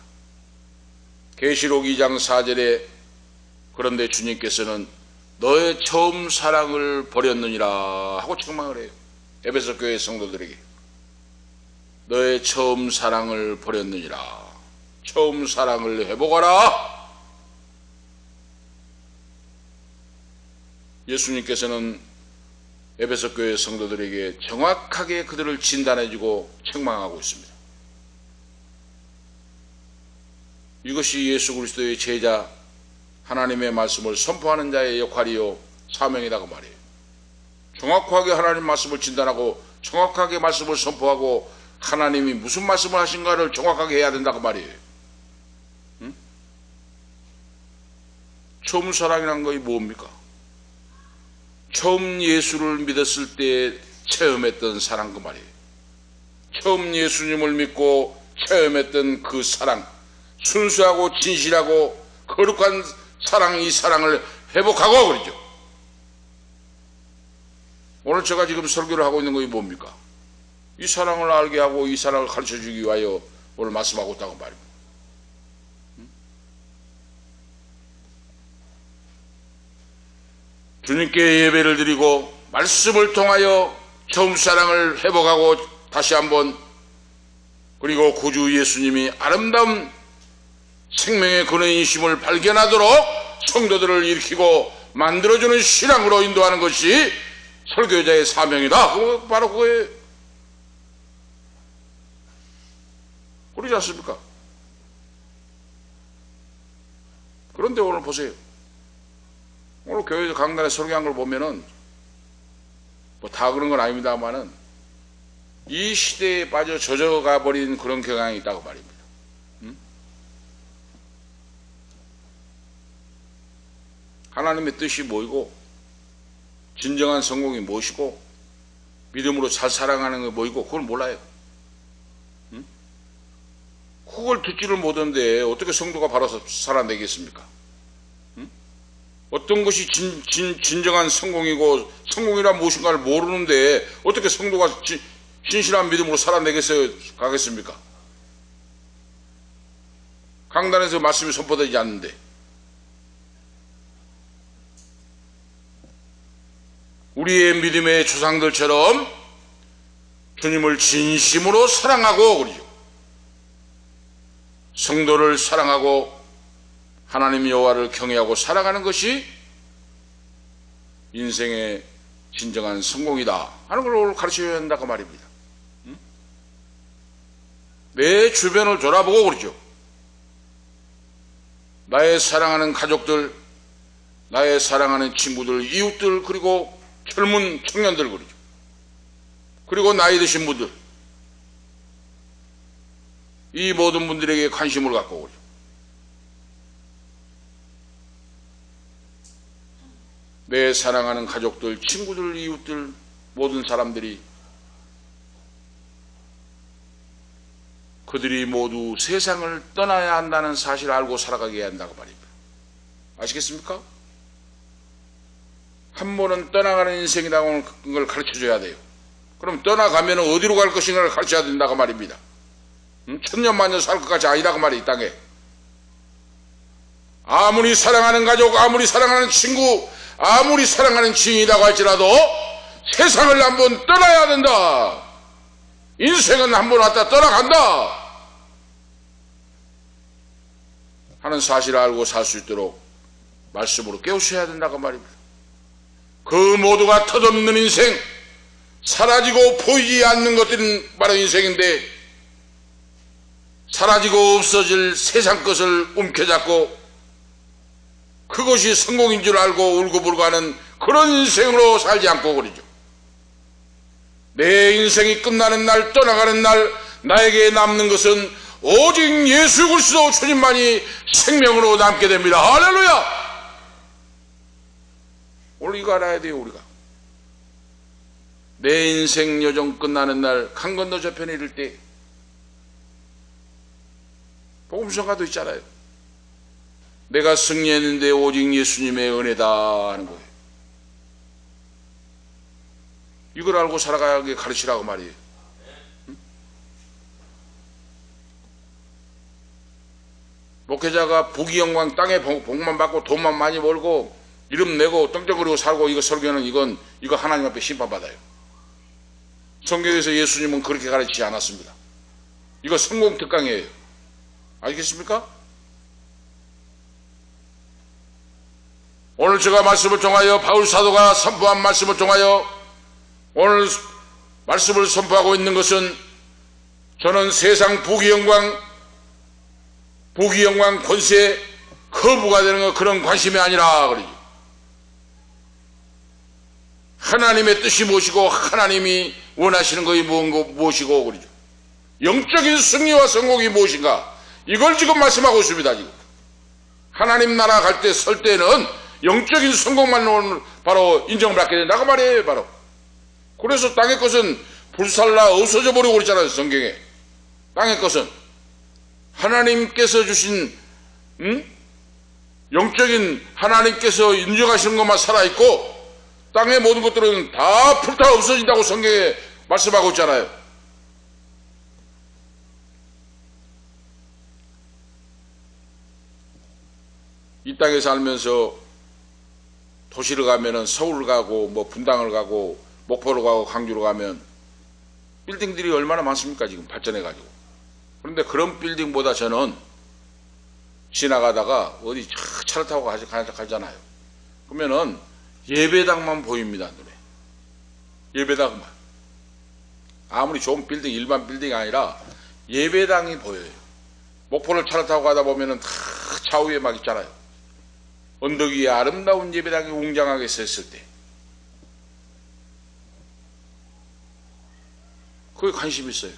계시록 2장 4절에 그런데 주님께서는 너의 처음 사랑을 버렸느니라 하고 책망을 해요. 에베소 교회 성도들에게 너의 처음 사랑을 버렸느니라. 처음 사랑을 회복하라. 예수님께서는 에베소 교회 성도들에게 정확하게 그들을 진단해주고 책망하고 있습니다. 이것이 예수 그리스도의 제자, 하나님의 말씀을 선포하는 자의 역할이요 사명이라고 말이에요. 정확하게 하나님 말씀을 진단하고 정확하게 말씀을 선포하고 하나님이 무슨 말씀을 하신가를 정확하게 해야 된다고 말이에요. 응? 처음 사랑이란 것이 뭡니까? 처음 예수를 믿었을 때 체험했던 사랑 그 말이에요. 처음 예수님을 믿고 체험했던 그 사랑, 순수하고 진실하고 거룩한 사랑, 이 사랑을 회복하고 그러죠. 오늘 제가 지금 설교를 하고 있는 것이 뭡니까? 이 사랑을 알게 하고 이 사랑을 가르쳐주기 위하여 오늘 말씀하고 있다고 말입니다. 주님께 예배를 드리고 말씀을 통하여 처음 사랑을 회복하고 다시 한번, 그리고 구주 예수님이 아름다운 생명의 근원이심을 발견하도록 성도들을 일으키고 만들어주는 신앙으로 인도하는 것이 설교자의 사명이다. 바로 그거예요. 그러지 않습니까? 그런데 오늘 보세요. 오늘 교회에서 강단에 설교한 걸 보면은 뭐 다 그런 건 아닙니다만은 이 시대에 빠져 젖어가 버린 그런 경향이 있다고 말입니다. 하나님의 뜻이 뭐이고 진정한 성공이 무엇이고 믿음으로 잘 살아가는 게 뭐이고 그걸 몰라요. 그걸 듣지를 못하는데 어떻게 성도가 바로 살아내겠습니까? 어떤 것이 진정한 성공이고 성공이란 무엇인가를 모르는데 어떻게 성도가 신실한 믿음으로 가겠습니까? 강단에서 말씀이 선포되지 않는데. 우리의 믿음의 조상들처럼 주님을 진심으로 사랑하고 그러죠. 성도를 사랑하고 하나님 여호와를 경외하고 살아가는 것이 인생의 진정한 성공이다 하는 걸 오늘 가르쳐야 한다고 말입니다. 내 주변을 돌아보고 그러죠. 나의 사랑하는 가족들, 나의 사랑하는 친구들, 이웃들, 그리고 젊은 청년들 그러죠. 그리고 나이 드신 분들, 이 모든 분들에게 관심을 갖고 그러죠. 내 사랑하는 가족들, 친구들, 이웃들, 모든 사람들이 그들이 모두 세상을 떠나야 한다는 사실을 알고 살아가게 해야 한다고 말입니다. 아시겠습니까? 한 번은 떠나가는 인생이라고 하는 걸 가르쳐줘야 돼요. 그럼 떠나가면 어디로 갈 것인가를 가르쳐야 된다고 말입니다. 천년만년 살 것 같이 아니라고 말이에요. 이 땅에 아무리 사랑하는 가족, 아무리 사랑하는 친구, 아무리 사랑하는 지인이라고 할지라도 세상을 한번 떠나야 된다. 인생은 한번 왔다 떠나간다 하는 사실을 알고 살 수 있도록 말씀으로 깨우쳐야 된다고 말입니다. 그 모두가 덧없는 인생, 사라지고 보이지 않는 것들은 바로 인생인데, 사라지고 없어질 세상 것을 움켜잡고 그것이 성공인 줄 알고 울고불고 하는 그런 인생으로 살지 않고 그러죠. 내 인생이 끝나는 날, 떠나가는 날 나에게 남는 것은 오직 예수 그리스도 주님만이 생명으로 남게 됩니다. 할렐루야! 오늘 이거 알아야 돼요. 우리가 내 인생 여정 끝나는 날 강 건너 저편에 이를 때 복음서가도 있잖아요. 내가 승리했는데 오직 예수님의 은혜다 하는 거예요. 이걸 알고 살아가게 가르치라고 말이에요. 목회자가 부귀영광 땅에 복만 받고 돈만 많이 벌고 이름 내고 떵떵거리고 살고 이거 설교는 이거 하나님 앞에 심판받아요. 성경에서 예수님은 그렇게 가르치지 않았습니다. 이거 성공 특강이에요. 알겠습니까? 오늘 제가 말씀을 통하여 바울 사도가 선포한 말씀을 통하여 오늘 말씀을 선포하고 있는 것은 저는 세상 부귀영광 권세 거부가 되는 거 그런 관심이 아니라 그러죠. 하나님의 뜻이 무엇이고 하나님이 원하시는 것이 무엇이고 그러죠. 영적인 승리와 성공이 무엇인가 이걸 지금 말씀하고 있습니다. 지금 하나님 나라 갈 때 설 때는 영적인 성공만 바로 인정받게 된다고 말이에요. 바로 그래서 땅의 것은 불살라 없어져 버리고 그러잖아요. 성경에 땅의 것은 하나님께서 주신 영적인 하나님께서 인정하시는 것만 살아있고 땅의 모든 것들은 다 불타 없어진다고 성경에 말씀하고 있잖아요. 이 땅에 살면서 도시를 가면은 서울 가고 뭐 분당을 가고 목포를 가고 광주로 가면 빌딩들이 얼마나 많습니까? 지금 발전해 가지고. 그런데 그런 빌딩보다 저는 지나가다가 어디 차를 타고 가잖아요. 그러면은 예배당만 보입니다. 눈에. 예배당만. 아무리 좋은 빌딩 일반 빌딩이 아니라 예배당이 보여요. 목포를 차를 타고 가다 보면은 다 차 위에 막 있잖아요. 언덕 위에 아름다운 예배당이 웅장하게 섰을 때 그게 관심이 있어요.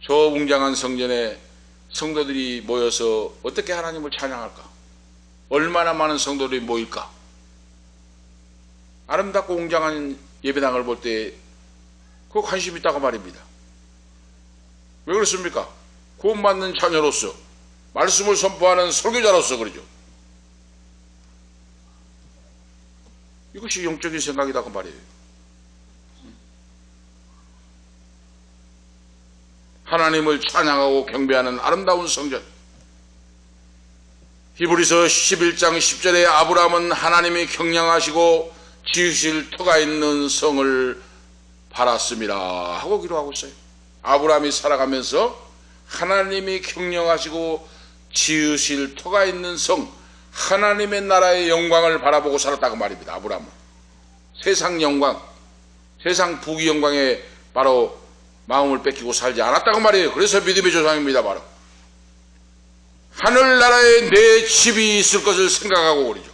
저 웅장한 성전에 성도들이 모여서 어떻게 하나님을 찬양할까? 얼마나 많은 성도들이 모일까? 아름답고 웅장한 예배당을 볼 때 그 관심이 있다고 말입니다. 왜 그렇습니까? 구원받는 자녀로서 말씀을 선포하는 설교자로서 그러죠. 이것이 영적인 생각이다 그 말이에요. 하나님을 찬양하고 경배하는 아름다운 성전. 히브리서 11장 10절에 아브라함은 하나님이 경량하시고 지으실 터가 있는 성을 바랐습니다 하고 기록하고 있어요. 아브라함이 살아가면서 하나님이 경량하시고 지으실 터가 있는 성, 하나님의 나라의 영광을 바라보고 살았다고 말입니다. 아브라함은 세상 영광, 세상 부귀 영광에 바로 마음을 뺏기고 살지 않았다고 말이에요. 그래서 믿음의 조상입니다. 바로 하늘나라에 내 집이 있을 것을 생각하고 그러죠.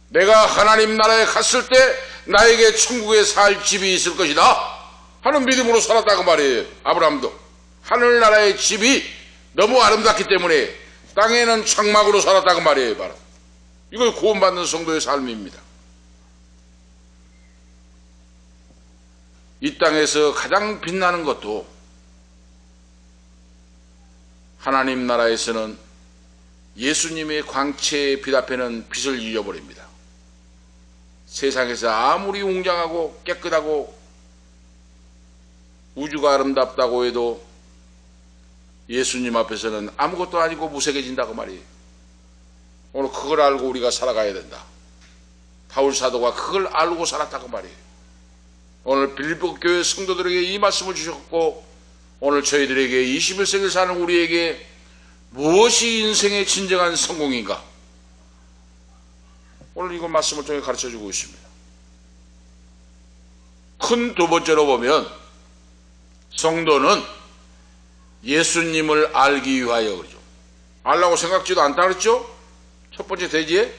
내가 하나님 나라에 갔을 때 나에게 천국에 살 집이 있을 것이다 하는 믿음으로 살았다고 말이에요. 아브라함도 하늘나라의 집이 너무 아름답기 때문에 땅에는 장막으로 살았다고 말이에요. 바로 이걸 구원받는 성도의 삶입니다. 이 땅에서 가장 빛나는 것도 하나님 나라에서는 예수님의 광채의 빛 앞에는 빛을 잃어버립니다. 세상에서 아무리 웅장하고 깨끗하고 우주가 아름답다고 해도 예수님 앞에서는 아무것도 아니고 무색해진다고 말이에요. 오늘 그걸 알고 우리가 살아가야 된다. 바울 사도가 그걸 알고 살았다고 말이에요. 오늘 빌립보 교회 성도들에게 이 말씀을 주셨고 오늘 저희들에게 21세기를 사는 우리에게 무엇이 인생의 진정한 성공인가? 오늘 이거 말씀을 통해 가르쳐주고 있습니다. 큰 두 번째로 보면 성도는 예수님을 알기 위하여 그러죠. 알라고 생각지도 않다 그랬죠? 첫 번째 대지에.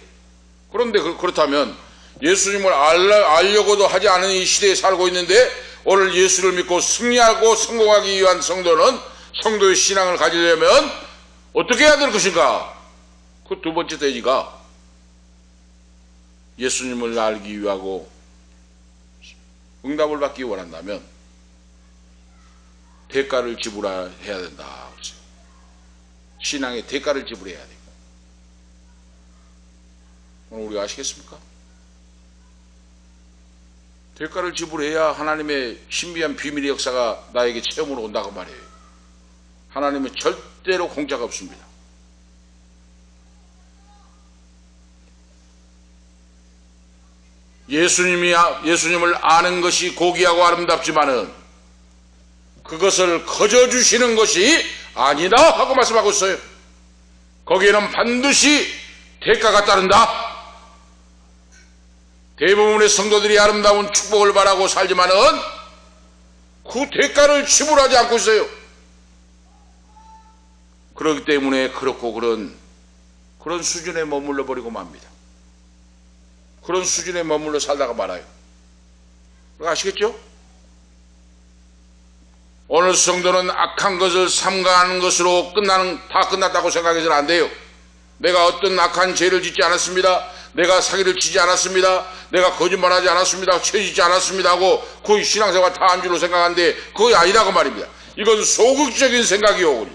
그런데 그렇다면 예수님을 알려고도 하지 않은 이 시대에 살고 있는데 오늘 예수를 믿고 승리하고 성공하기 위한 성도는 성도의 신앙을 가지려면 어떻게 해야 될 것인가? 그 두 번째 대지가 예수님을 알기 위하고 응답을 받기 원한다면 대가를 지불해야 된다. 신앙의 대가를 지불해야 됩니다. 오늘 우리가 아시겠습니까? 대가를 지불해야 하나님의 신비한 비밀의 역사가 나에게 체험으로 온다고 말이에요. 하나님은 절대로 공짜가 없습니다. 예수님을 아는 것이 고귀하고 아름답지만은 그것을 거저 주시는 것이 아니다 하고 말씀하고 있어요. 거기에는 반드시 대가가 따른다. 대부분의 성도들이 아름다운 축복을 바라고 살지만은 그 대가를 지불하지 않고 있어요. 그렇기 때문에 그렇고 그런 수준에 머물러 버리고 맙니다. 그런 수준에 머물러 살다가 말아요. 아시겠죠? 어느 성도는 악한 것을 삼가하는 것으로 다 끝났다고 생각해서는 안 돼요. 내가 어떤 악한 죄를 짓지 않았습니다. 내가 사기를 치지 않았습니다. 내가 거짓말하지 않았습니다. 죄 짓지 않았습니다 하고 그 신앙생활 다 한 줄로 생각하는데 그거 아니라고 말입니다. 이건 소극적인 생각이요.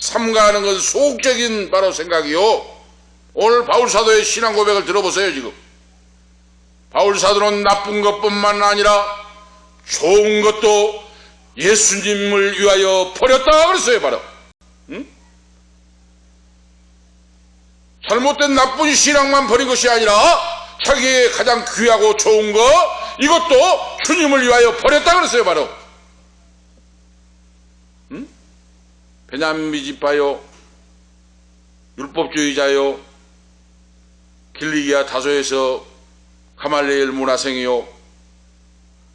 삼가하는 것은 소극적인 바로 생각이요. 오늘 바울사도의 신앙 고백을 들어보세요. 지금 바울사도는 나쁜 것뿐만 아니라 좋은 것도 예수님을 위하여 버렸다 그랬어요. 바로 잘못된 나쁜 신앙만 버린 것이 아니라 자기의 가장 귀하고 좋은 거 이것도 주님을 위하여 버렸다 그랬어요. 바로 베냐민 지파요, 율법주의자요, 길리기아 다소에서 가말리엘 문화생이요,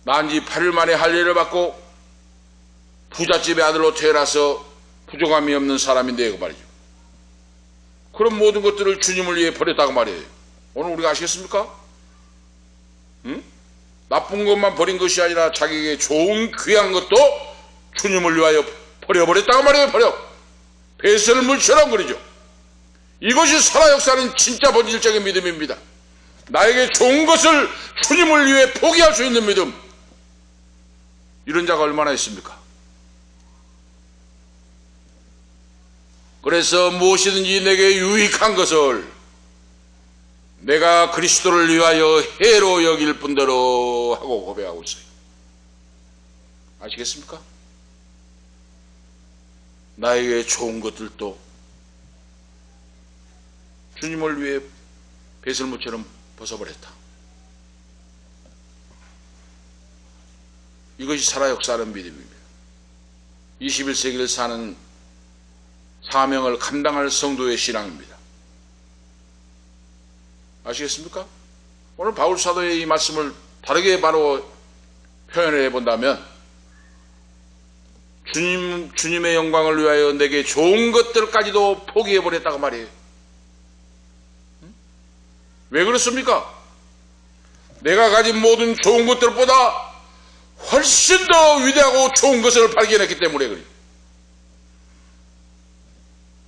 난지 8일 만에 할례를 받고 부잣집의 아들로 태어나서 부족함이 없는 사람인데 그 말이죠. 그런 모든 것들을 주님을 위해 버렸다고 말이에요. 오늘 우리가 아시겠습니까? 나쁜 것만 버린 것이 아니라 자기에게 좋은 귀한 것도 주님을 위하여 버려버렸다고 말이에요. 배설물처럼 그러죠. 이것이 살아 역사는 진짜 본질적인 믿음입니다. 나에게 좋은 것을 주님을 위해 포기할 수 있는 믿음. 이런 자가 얼마나 있습니까? 그래서 무엇이든지 내게 유익한 것을 내가 그리스도를 위하여 해로 여길 뿐더러 하고 고백하고 있어요. 아시겠습니까? 나에게 좋은 것들도 주님을 위해 배설물처럼 벗어버렸다. 이것이 살아 역사하는 믿음입니다. 21세기를 사는 사명을 감당할 성도의 신앙입니다. 아시겠습니까? 오늘 바울사도의 이 말씀을 다르게 바로 표현해 본다면 주님의 영광을 위하여 내게 좋은 것들까지도 포기해 버렸다고 말이에요. 왜 그렇습니까? 내가 가진 모든 좋은 것들보다 훨씬 더 위대하고 좋은 것을 발견했기 때문에 그래요.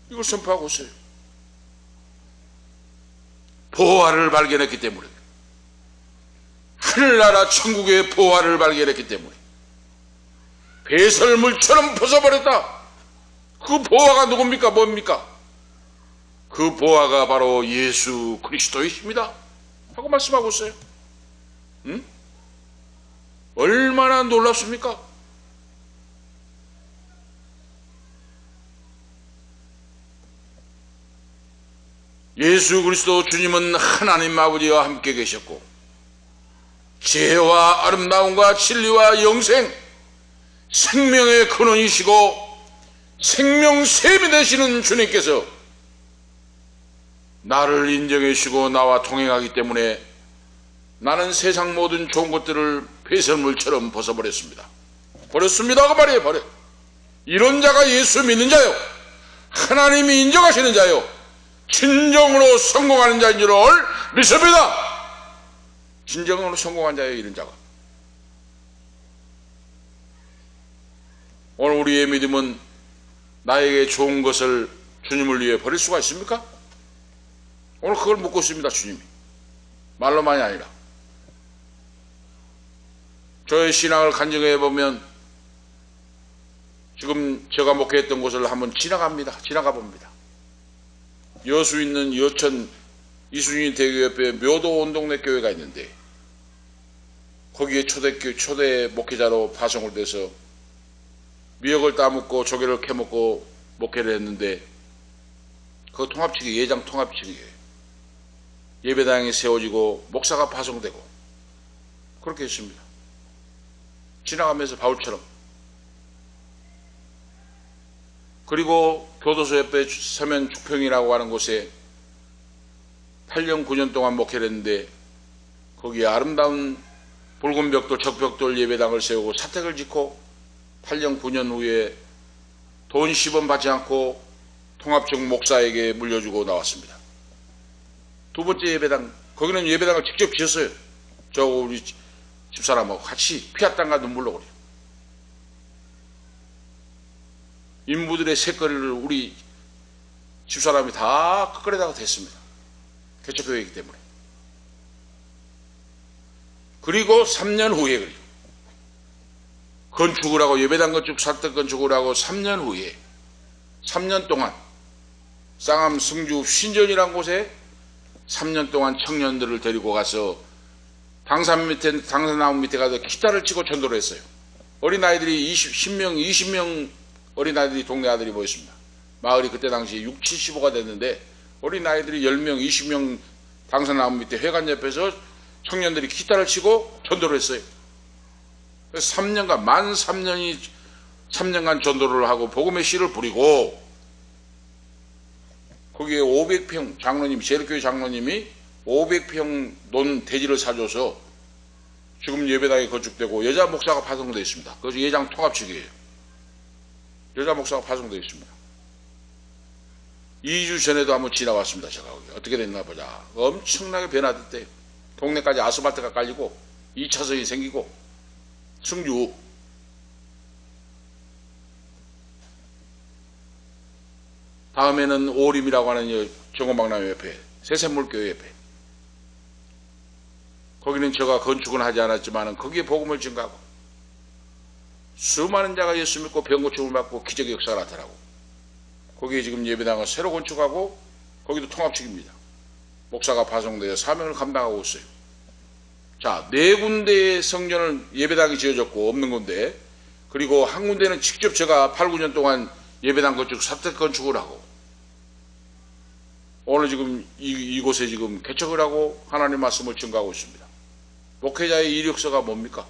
이걸 선포하고 있어요. 보화를 발견했기 때문에, 하늘나라 천국의 보화를 발견했기 때문에 배설물처럼 벗어버렸다. 그 보화가 누굽니까? 뭡니까? 그 보화가 바로 예수 그리스도이십니다 하고 말씀하고 있어요. 얼마나 놀랍습니까? 예수 그리스도 주님은 하나님 아버지와 함께 계셨고 지혜와 아름다움과 진리와 영생, 생명의 근원이시고 생명샘이 되시는 주님께서 나를 인정해 주시고 나와 동행하기 때문에 나는 세상 모든 좋은 것들을 배설물처럼 벗어버렸습니다. 버렸습니다 그 말이에요. 버려. 이런 자가 예수 믿는 자요, 하나님이 인정하시는 자요, 진정으로 성공하는 자인 줄을 믿습니다. 진정으로 성공한 자예요, 이런 자가. 오늘 우리의 믿음은 나에게 좋은 것을 주님을 위해 버릴 수가 있습니까? 오늘 그걸 묻고 있습니다. 주님이 말로만이 아니라. 저의 신앙을 간증해 보면 지금 제가 목회했던 곳을 한번 지나가 봅니다. 여수 있는 여천 이순신 대교 옆에 묘도 온동네 교회가 있는데 거기에 초대 목회자로 파송을 돼서 미역을 따먹고 조개를 캐먹고 목회를 했는데 그 통합측이 예장 통합측이에요. 예배당이 세워지고 목사가 파송되고 그렇게 했습니다. 지나가면서 바울처럼. 그리고 교도소 옆에 서면 죽평이라고 하는 곳에 8년 9년 동안 목회를 했는데 거기에 아름다운 붉은 벽돌, 적벽돌 예배당을 세우고 사택을 짓고 8년 9년 후에 돈 10원 받지 않고 통합적 목사에게 물려주고 나왔습니다. 두 번째 예배당, 거기는 예배당을 직접 지었어요. 저 우리 집사람하고 같이 피와 땀과 눈물로 그래요. 인부들의 새거리를 우리 집사람이 다 끄끄레다가 됐습니다. 개척교회이기 때문에. 그리고 3년 후에 건축을 하고 예배당 건축, 사택 건축을 하고 3년 후에 3년 동안 쌍암 승주 신전이라는 곳에 3년 동안 청년들을 데리고 가서 당산나무 밑에 가서 기타를 치고 전도를 했어요. 어린아이들이 20명 어린아이들이 동네 아들이 모였습니다. 마을이 그때 당시 6, 75가 됐는데 어린아이들이 10명, 20명 당산나무 밑에 회관 옆에서 청년들이 기타를 치고 전도를 했어요. 그래서 3년간, 만 3년간 전도를 하고 복음의 씨를 부리고 거기에 500평 장로님, 제일교회 장로님이 500평 논 대지를 사줘서 지금 예배당이 건축되고 여자 목사가 파송되어 있습니다. 그것이 예장 통합측이에요. 여자 목사가 파송되어 있습니다. 2주 전에도 한번 지나왔습니다. 제가 거기 어떻게 됐나 보자. 엄청나게 변화됐대요. 동네까지 아스팔트가 깔리고 2차선이 생기고 승주 다음에는 오림이라고 하는 정원박람 옆에 새샘물교회 옆에 거기는 제가 건축은 하지 않았지만 거기에 복음을 증가하고 수많은 자가 예수 믿고 병고침을 받고 기적의 역사가 나타나고 거기에 지금 예배당을 새로 건축하고 거기도 통합측입니다. 목사가 파송되어 사명을 감당하고 있어요. 자, 4군데의 성전을 예배당이 지어졌고 없는 건데 그리고 한 군데는 직접 제가 8, 9년 동안 예배당 건축, 사택 건축을 하고 오늘 지금 이곳에 지금 개척을 하고 하나님 말씀을 증거하고 있습니다. 목회자의 이력서가 뭡니까?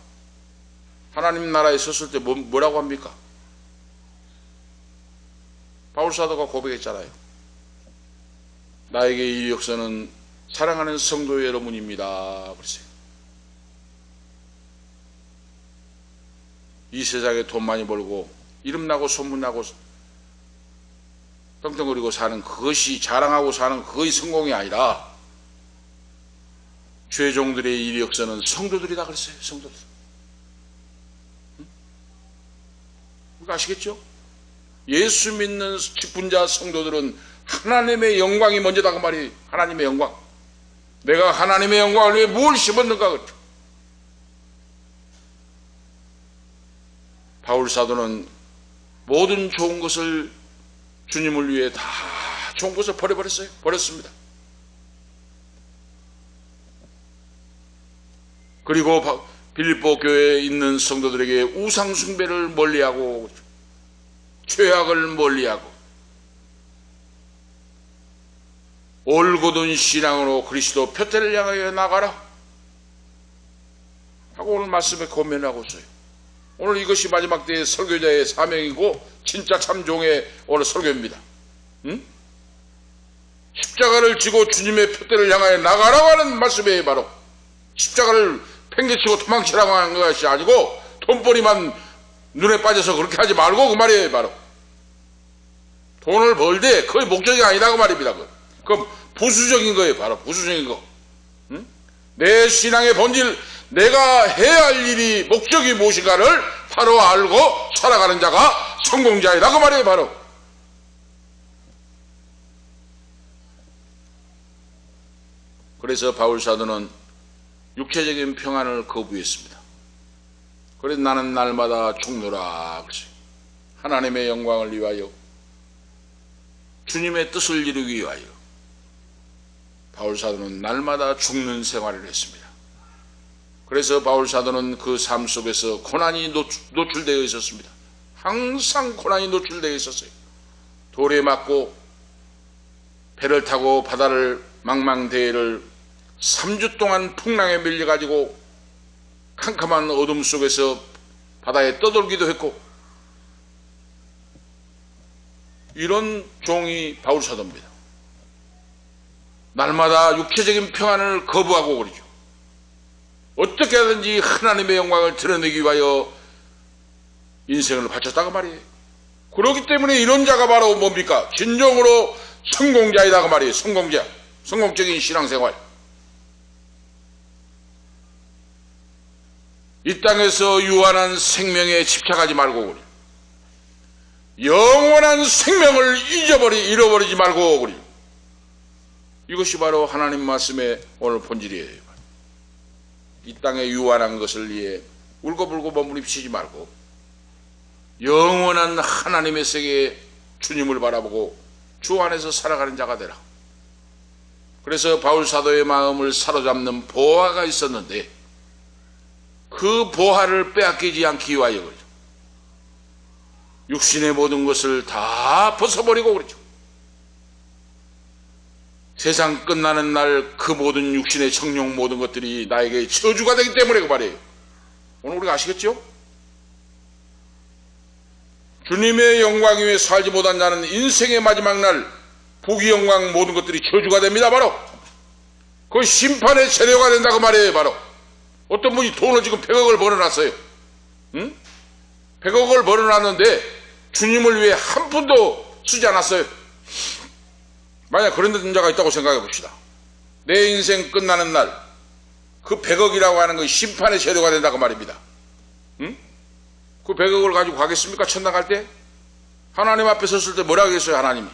하나님 나라에 섰을 때 뭐라고 합니까? 바울사도가 고백했잖아요. 나에게 이력서는 사랑하는 성도 여러분입니다. 그랬어요. 이 세상에 돈 많이 벌고 이름나고 소문나고 떵떵거리고 사는 그것이 자랑하고 사는 그것이 성공이 아니라 죄종들의 이력서는 성도들이다 그랬어요. 성도들. 그거 아시겠죠? 예수 믿는 직분자 성도들은 하나님의 영광이 먼저다 그 말이에요. 하나님의 영광. 내가 하나님의 영광을 위해 뭘 심었는가 그렇죠. 바울 사도는 모든 좋은 것을 주님을 위해 다 좋은 것을 버려버렸어요. 버렸습니다. 그리고 빌립보 교회에 있는 성도들에게 우상 숭배를 멀리하고 죄악을 멀리하고 올곧은 신앙으로 그리스도 표태를 향하여 나가라 하고 오늘 말씀에 권면하고 있어요. 오늘 이것이 마지막 때의 설교자의 사명이고 진짜 참종의 오늘 설교입니다. 십자가를 지고 주님의 표대를 향하여 나가라고 하는 말씀이에요. 바로 십자가를 팽개치고 도망치라고 하는 것이 아니고 돈벌이만 눈에 빠져서 그렇게 하지 말고 그 말이에요. 바로 돈을 벌 때 그게 목적이 아니다 그 말입니다. 그건 부수적인 거예요. 바로 부수적인 거. 내 신앙의 본질, 내가 해야 할 일이 목적이 무엇인가를 바로 알고 살아가는 자가 성공자이다 그 말이에요. 바로 그래서 바울 사도는 육체적인 평안을 거부했습니다. 그래서 나는 날마다 죽노라 그랬어요. 하나님의 영광을 위하여 주님의 뜻을 이루기 위하여 바울 사도는 날마다 죽는 생활을 했습니다. 그래서 바울 사도는 그 삶 속에서 고난이 노출되어 있었습니다. 항상 고난이 노출되어 있었어요. 돌에 맞고 배를 타고 바다를 망망대해를 3주 동안 풍랑에 밀려가지고 캄캄한 어둠 속에서 바다에 떠돌기도 했고 이런 종이 바울 사도입니다. 날마다 육체적인 평안을 거부하고 그러죠. 어떻게 하든지 하나님의 영광을 드러내기 위하여 인생을 바쳤다고 말이에요. 그렇기 때문에 이런 자가 바로 뭡니까? 진정으로 성공자이다 그 말이에요. 성공자, 성공적인 신앙생활. 이 땅에서 유한한 생명에 집착하지 말고 그래. 영원한 생명을 잃어버리지 말고 그래. 이것이 바로 하나님 말씀의 오늘 본질이에요. 이 땅에 유한한 것을 위해 울고불고 몸부림치지 말고 영원한 하나님의 세계에 주님을 바라보고 주 안에서 살아가는 자가 되라. 그래서 바울 사도의 마음을 사로잡는 보화가 있었는데 그 보화를 빼앗기지 않기 위하여 그러죠. 육신의 모든 것을 다 벗어버리고 그러죠. 세상 끝나는 날 그 모든 육신의 정욕 모든 것들이 나에게 저주가 되기 때문에 그 말이에요. 오늘 우리가 아시겠죠? 주님의 영광 위에 살지 못한 자는 인생의 마지막 날 부귀 영광 모든 것들이 저주가 됩니다. 바로 그 심판의 재료가 된다고 말이에요. 바로 어떤 분이 돈을 지금 100억을 벌어놨어요. 응? 100억을 벌어놨는데 주님을 위해 한 푼도 쓰지 않았어요. 만약 그런 자가 있다고 생각해 봅시다. 내 인생 끝나는 날 그 100억이라고 하는 건 심판의 재료가 된다고 말입니다. 응? 그 100억을 가지고 가겠습니까? 천당 갈 때? 하나님 앞에 섰을 때 뭐라 하겠어요? 하나님이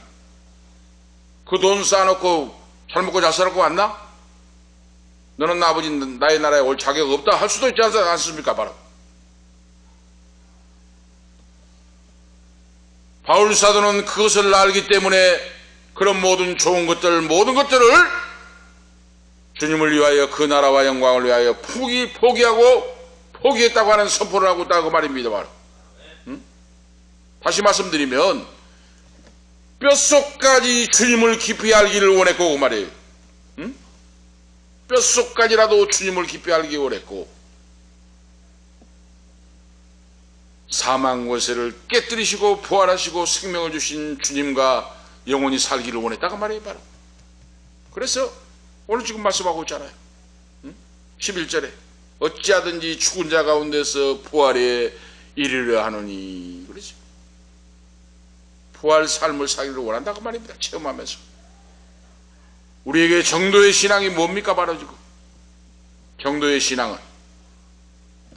그 돈 쌓아놓고 잘 먹고 잘 살았고 왔나? 너는 아버지 나의 나라에 올 자격 없다 할 수도 있지 않습니까? 바로 바울 사도는 그것을 알기 때문에 그런 모든 좋은 것들 모든 것들을 주님을 위하여 그 나라와 영광을 위하여 포기했다고 하는 선포를 하고 있다고 말입니다. 바로 다시 말씀드리면 뼛속까지 주님을 깊이 알기를 원했고 그 말이에요. 뼛속까지라도 주님을 깊이 알기 원했고 사망 권세를 깨뜨리시고 부활하시고 생명을 주신 주님과 영원히 살기를 원했다고 말이에요. 바로 그래서 오늘 지금 말씀하고 있잖아요. 11절에 어찌하든지 죽은 자 가운데서 부활에 이르려 하노니 그러죠. 부활 삶을 살기를 원한다고 말입니다. 체험하면서 우리에게 정도의 신앙이 뭡니까? 바로 지금 정도의 신앙은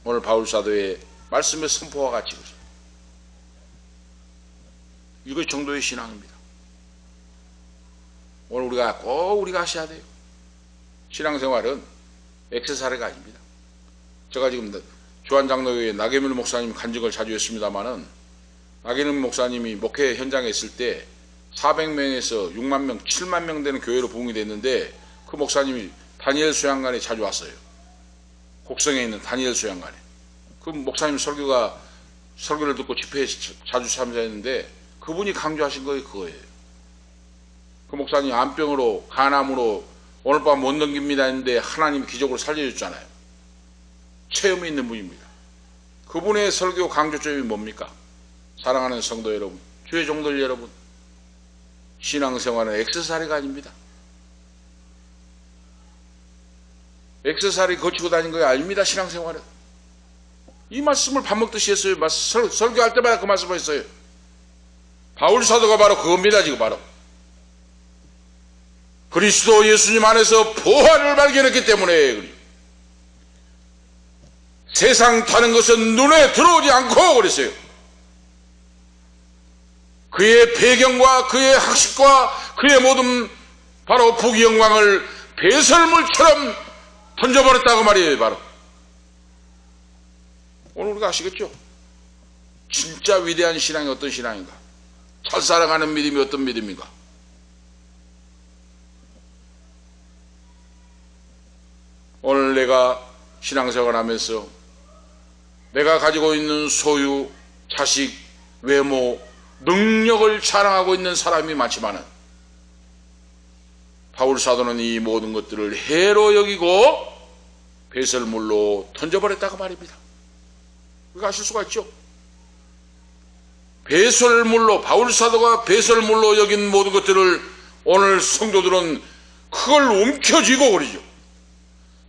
오늘 바울 사도의 말씀의 선포와 같이 이것이 정도의 신앙입니다. 오늘 우리가 하셔야 돼요. 신앙생활은 액세서리가 아닙니다. 제가 지금 주한장로교회 나계밀 목사님 간증을 자주 했습니다마는 나계밀 목사님이 목회 현장에 있을 때 400명에서 6만 명, 7만 명 되는 교회로 부흥이 됐는데 그 목사님이 다니엘 수양관에 자주 왔어요. 곡성에 있는 다니엘 수양관에. 그 목사님 설교를 듣고 집회에 자주 참여했는데 그분이 강조하신 거예요. 그거예요. 그 목사님 암병으로 간암으로 오늘 밤 못 넘깁니다 했는데 하나님이 기적으로 살려줬잖아요. 체험이 있는 분입니다. 그분의 설교 강조점이 뭡니까? 사랑하는 성도 여러분, 주의 종들 여러분, 신앙생활은 액세서리가 아닙니다. 액세서리 거치고 다니는 거 아닙니다. 신앙생활은 이 말씀을 밥 먹듯이 했어요. 설교할 때마다 그 말씀을 했어요. 바울 사도가 바로 그겁니다. 지금 바로 그리스도 예수님 안에서 보화를 발견했기 때문에 세상 타는 것은 눈에 들어오지 않고 그랬어요. 그의 배경과 그의 학식과 그의 모든 바로 부귀 영광을 배설물처럼 던져버렸다고 말이에요. 바로 오늘 우리가 아시겠죠? 진짜 위대한 신앙이 어떤 신앙인가? 잘 살아가는 믿음이 어떤 믿음인가? 오늘 내가 신앙생활 하면서 내가 가지고 있는 소유, 자식, 외모, 능력을 자랑하고 있는 사람이 많지만은 바울 사도는 이 모든 것들을 해로 여기고 배설물로 던져버렸다고 말입니다. 그거 아실 수가 있죠? 배설물로, 바울 사도가 배설물로 여긴 모든 것들을 오늘 성도들은 그걸 움켜쥐고 그러죠.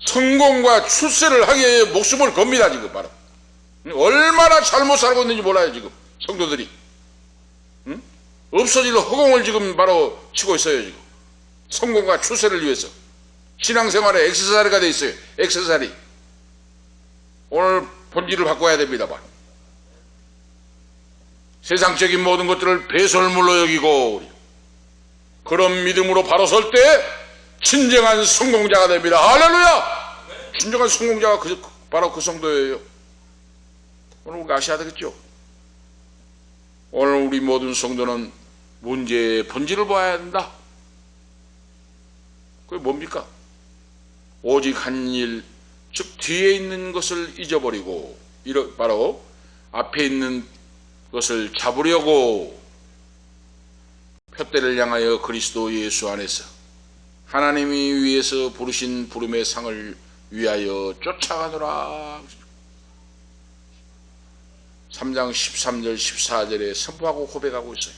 성공과 출세를 하기 위해 목숨을 겁니다. 지금 바로 얼마나 잘못 살고 있는지 몰라요. 지금 성도들이 없어질 허공을 지금 바로 치고 있어요. 지금 성공과 출세를 위해서 신앙생활에 액세서리가 돼 있어요. 액세서리. 오늘 본질을 바꿔야 됩니다. 바로 세상적인 모든 것들을 배설물로 여기고 그런 믿음으로 바로 설 때 진정한 성공자가 됩니다. 할렐루야! 진정한 성공자가 바로 그 성도예요. 오늘 우리가 아셔야 되겠죠? 오늘 우리 모든 성도는 문제의 본질을 봐야 된다. 그게 뭡니까? 오직 한 일, 즉 뒤에 있는 것을 잊어버리고 바로 앞에 있는 것을 잡으려고 표대를 향하여 그리스도 예수 안에서 하나님이 위에서 부르신 부름의 상을 위하여 쫓아가노라. 3장 13절 14절에 선포하고 고백하고 있어요.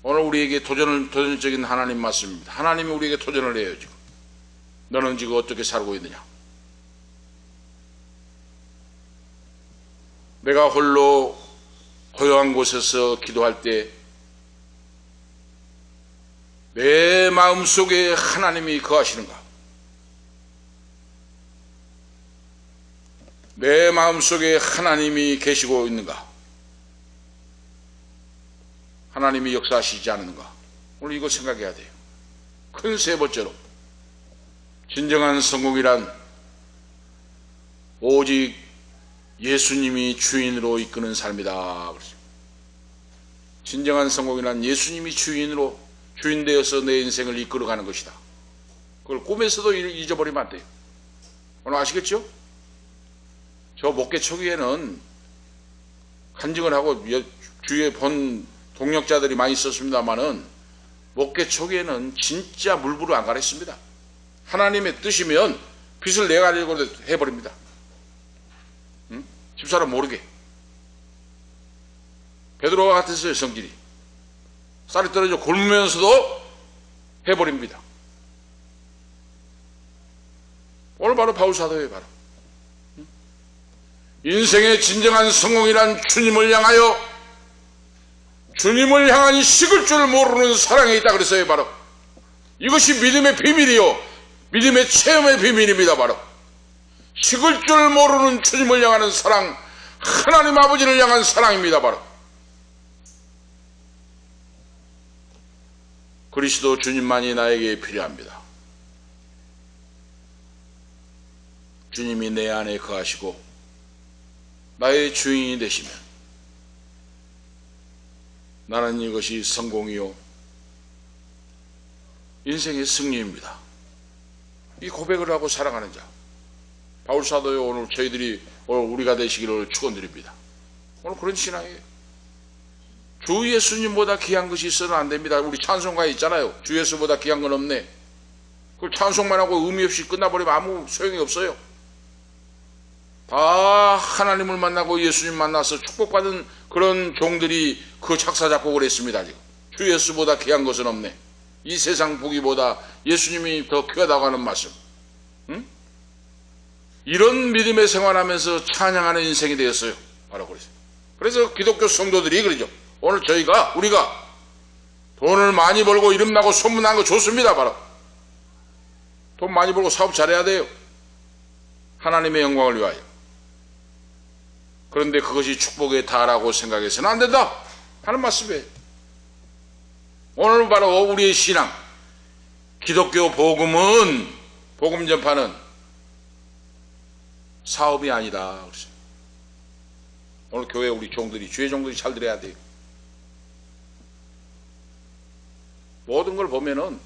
오늘 우리에게 도전적인 하나님 말씀입니다. 하나님이 우리에게 도전을 해요. 지금 너는 지금 어떻게 살고 있느냐? 내가 홀로 고요한 곳에서 기도할 때 내 마음속에 하나님이 거하시는가? 내 마음속에 하나님이 계시고 있는가? 하나님이 역사하시지 않는가? 오늘 이거 생각해야 돼요. 큰 세 번째로 진정한 성공이란 오직 예수님이 주인으로 이끄는 삶이다. 진정한 성공이란 예수님이 주인 되어서 내 인생을 이끌어가는 것이다. 그걸 꿈에서도 잊어버리면 안 돼요. 오늘 아시겠죠? 저 목회 초기에는 간증을 하고 주위에 본 동력자들이 많이 있었습니다만은 목회 초기에는 진짜 물부를 안 가렸습니다. 하나님의 뜻이면 빚을 내가려고 해버립니다. 응? 집사람 모르게. 베드로와 같았어요. 성질이. 쌀이 떨어져 굶으면서도 해버립니다. 오늘 바로 바울 사도예요. 바로 인생의 진정한 성공이란 주님을 향한 식을 줄 모르는 사랑에 있다 그랬어요. 바로 이것이 믿음의 비밀이요 믿음의 체험의 비밀입니다. 바로 식을 줄 모르는 주님을 향하는 사랑, 하나님 아버지를 향한 사랑입니다. 바로 그리스도 주님만이 나에게 필요합니다. 주님이 내 안에 거하시고 나의 주인이 되시면 나는 이것이 성공이요 인생의 승리입니다. 이 고백을 하고 살아가는 자 바울 사도요 오늘 오늘 우리가 되시기를 축원드립니다. 오늘 그런 신앙이에요. 주 예수님보다 귀한 것이 있어는 안 됩니다. 우리 찬송가에 있잖아요. 주 예수보다 귀한 건 없네. 그걸 찬송만 하고 의미 없이 끝나버리면 아무 소용이 없어요. 다 하나님을 만나고 예수님 만나서 축복받은 그런 종들이 그 작사 작곡을 했습니다. 지금 주 예수보다 귀한 것은 없네. 이 세상 보기보다 예수님이 더 귀하다고 하는 말씀. 응? 이런 믿음의 생활하면서 찬양하는 인생이 되었어요. 바로 그래서. 그래서 기독교 성도들이 그러죠. 오늘 우리가 돈을 많이 벌고 이름나고 소문난 거 좋습니다. 바로 돈 많이 벌고 사업 잘해야 돼요. 하나님의 영광을 위하여. 그런데 그것이 축복에 다라고 생각해서는 안 된다 하는 말씀이에요. 오늘 바로 우리의 신앙 기독교 복음 전파는 사업이 아니다. 오늘 교회 우리 종들이 주의 종들이 잘 들어야 돼요. 모든 걸 보면은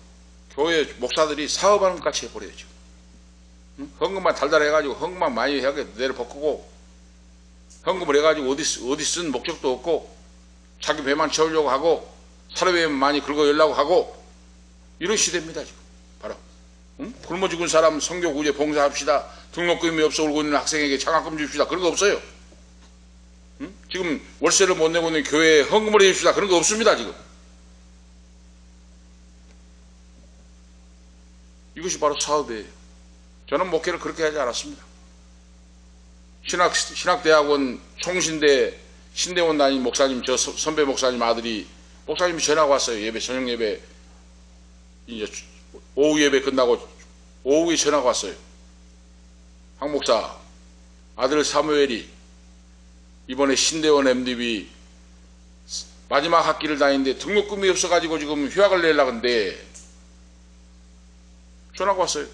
교회 목사들이 사업하는 것 같이 해버려요. 지금. 헌금만 달달해가지고 헌금만 많이 하게 내려벗고 헌금을 해가지고 어디 쓴 목적도 없고 자기 배만 채우려고 하고 사례비 많이 긁어내려고 하고 이런 시대입니다. 지금 바로 굶어 죽은 사람 성교 구제 봉사합시다. 등록금이 없어 울고 있는 학생에게 장학금 줍시다. 그런 거 없어요. 지금 월세를 못 내고 있는 교회에 헌금을 해줍시다. 그런 거 없습니다. 지금 이것이 바로 사업이에요. 저는 목회를 그렇게 하지 않았습니다. 신학대학원 총신대 신대원 다닌 목사님, 저 선배 목사님 아들이, 목사님이 전화가 왔어요. 예배, 저녁 예배, 이제 오후 예배 끝나고 오후에 전화가 왔어요. 황 목사, 아들 사무엘이 이번에 신대원 MDB 마지막 학기를 다니는데 등록금이 없어가지고 지금 휴학을 내려고 하는데, 전화가 왔어요.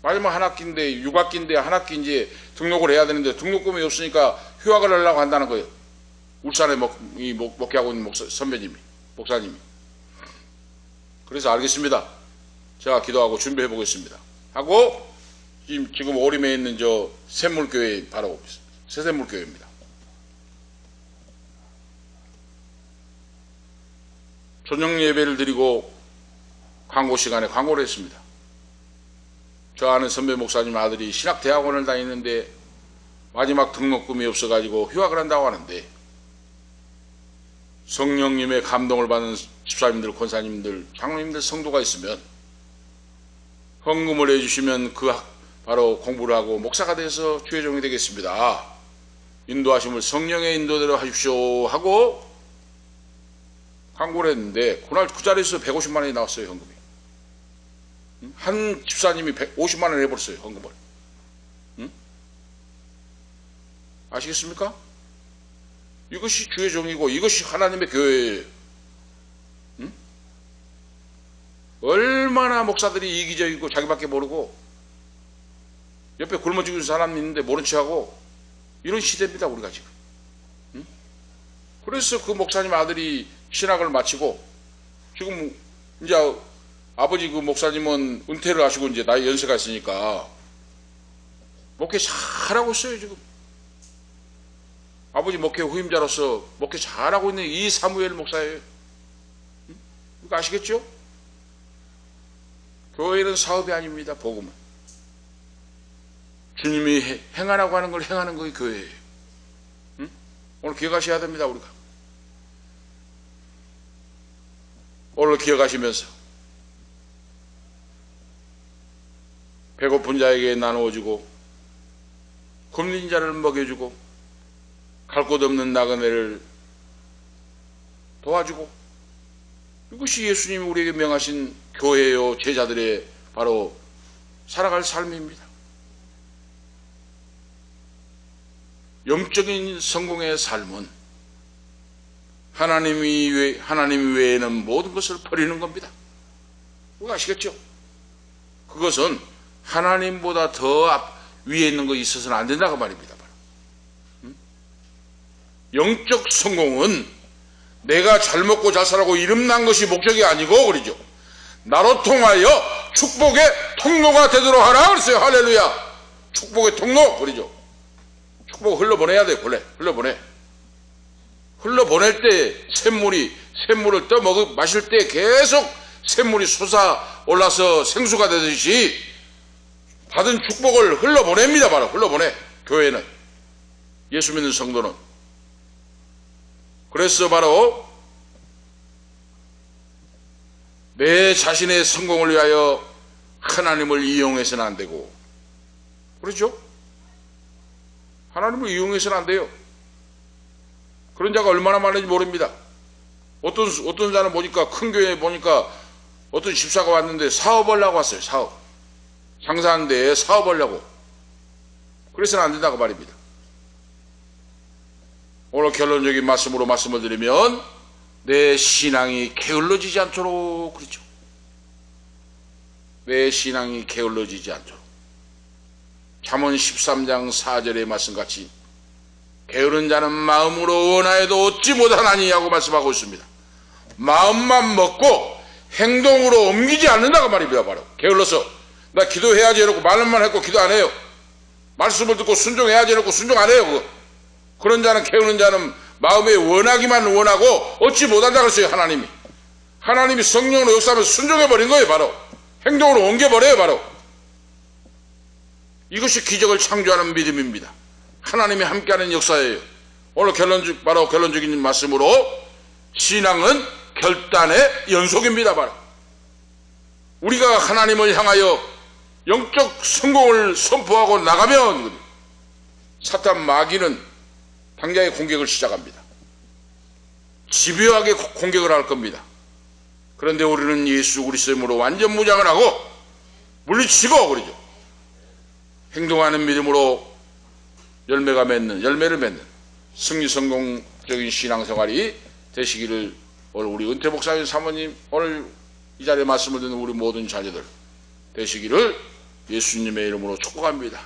마지막 한 학기인데, 6학기인데 한 학기 이제 등록을 해야 되는데 등록금이 없으니까 휴학을 하려고 한다는 거예요. 울산에 목회하고 있는 목사님이. 그래서 알겠습니다. 제가 기도하고 준비해 보겠습니다. 하고 지금 오림에 있는 저 샘물교회, 바로 새샘물교회입니다. 저녁 예배를 드리고 광고 시간에 광고를 했습니다. 저 아는 선배 목사님 아들이 신학대학원을 다니는데 마지막 등록금이 없어가지고 휴학을 한다고 하는데, 성령님의 감동을 받는 집사님들, 권사님들, 장로님들, 성도가 있으면 헌금을 해주시면 바로 공부를 하고 목사가 돼서 주의 종이 되겠습니다. 인도하심을 성령의 인도대로 하십시오 하고 광고를 했는데, 그날 그 자리에서 150만 원이 나왔어요. 헌금이. 한 집사님이 50만 원을 해버렸어요. 헌금을. 아시겠습니까? 이것이 주의 종이고 이것이 하나님의 교회예요. 얼마나 목사들이 이기적이고 자기밖에 모르고 옆에 굶어 죽은 사람이 있는데 모른 척하고, 이런 시대입니다 우리가 지금. 그래서 그 목사님 아들이 신학을 마치고 지금 이제 아버지 그 목사님은 은퇴를 하시고 이제 나이 연세가 있으니까 목회 잘하고 있어요. 지금 아버지 목회 후임자로서 목회 잘하고 있는 이 사무엘 목사예요. 이거 아시겠죠? 교회는 사업이 아닙니다. 복음은 주님이 행하라고 하는 걸 행하는 것이 교회예요. 오늘 기억하셔야 됩니다. 우리가 오늘 기억하시면서 배고픈 자에게 나누어주고 굶는 자를 먹여주고 갈 곳 없는 나그네를 도와주고, 이것이 예수님이 우리에게 명하신 교회요 제자들의 바로 살아갈 삶입니다. 영적인 성공의 삶은 하나님 외에는 모든 것을 버리는 겁니다. 그거 아시겠죠? 그것은 하나님보다 더 위에 있는 것이 있어서는 안 된다고 말입니다. 영적 성공은 내가 잘 먹고 잘 살고 이름난 것이 목적이 아니고, 그러죠. 나로 통하여 축복의 통로가 되도록 하라 그랬어요. 할렐루야. 축복의 통로, 그러죠. 축복 흘러보내야 돼. 흘러보낼 때 샘물을 떠 마실 때 계속 샘물이 솟아 올라서 생수가 되듯이 받은 축복을 흘러보냅니다. 바로 흘러보내. 교회는, 예수 믿는 성도는. 그래서 바로 내 자신의 성공을 위하여 하나님을 이용해서는 안 되고, 그렇죠? 하나님을 이용해서는 안 돼요. 그런 자가 얼마나 많은지 모릅니다. 어떤 자는 보니까, 큰 교회에 보니까 어떤 집사가 왔는데 사업하려고 왔어요. 사업. 장사하는데 사업하려고. 그래서는 안 된다고 말입니다. 오늘 결론적인 말씀으로 말씀을 드리면, 내 신앙이 게을러지지 않도록, 그렇죠. 내 신앙이 게을러지지 않도록. 잠언 13장 4절의 말씀같이 게으른 자는 마음으로 원하여도 얻지 못하나니 하고 말씀하고 있습니다. 마음만 먹고 행동으로 옮기지 않는다고 말입니다. 바로 게을러서 나 기도해야지 해놓고 말만 했고 기도 안 해요. 말씀을 듣고 순종해야지 해놓고 순종 안 해요. 그런 자는, 게으른 자는 마음에 원하기만 원하고 얻지 못한다고 했어요. 하나님이 성령으로 역사하면서 순종해버린 거예요. 바로 행동으로 옮겨버려요. 바로 이것이 기적을 창조하는 믿음입니다. 하나님이 함께하는 역사예요. 오늘 바로 결론적인 말씀으로, 신앙은 결단의 연속입니다. 바로 우리가 하나님을 향하여 영적 성공을 선포하고 나가면 사탄 마귀는 당장의 공격을 시작합니다. 집요하게 공격을 할 겁니다. 그런데 우리는 예수 그리스도의 이름으로 완전 무장을 하고 물리치고 그러죠. 행동하는 믿음으로 열매를 맺는 승리 성공적인 신앙생활이 되시기를 오늘 우리 은퇴 목사님 사모님, 오늘 이 자리에 말씀을 듣는 우리 모든 자녀들 되시기를 예수님의 이름으로 축복합니다.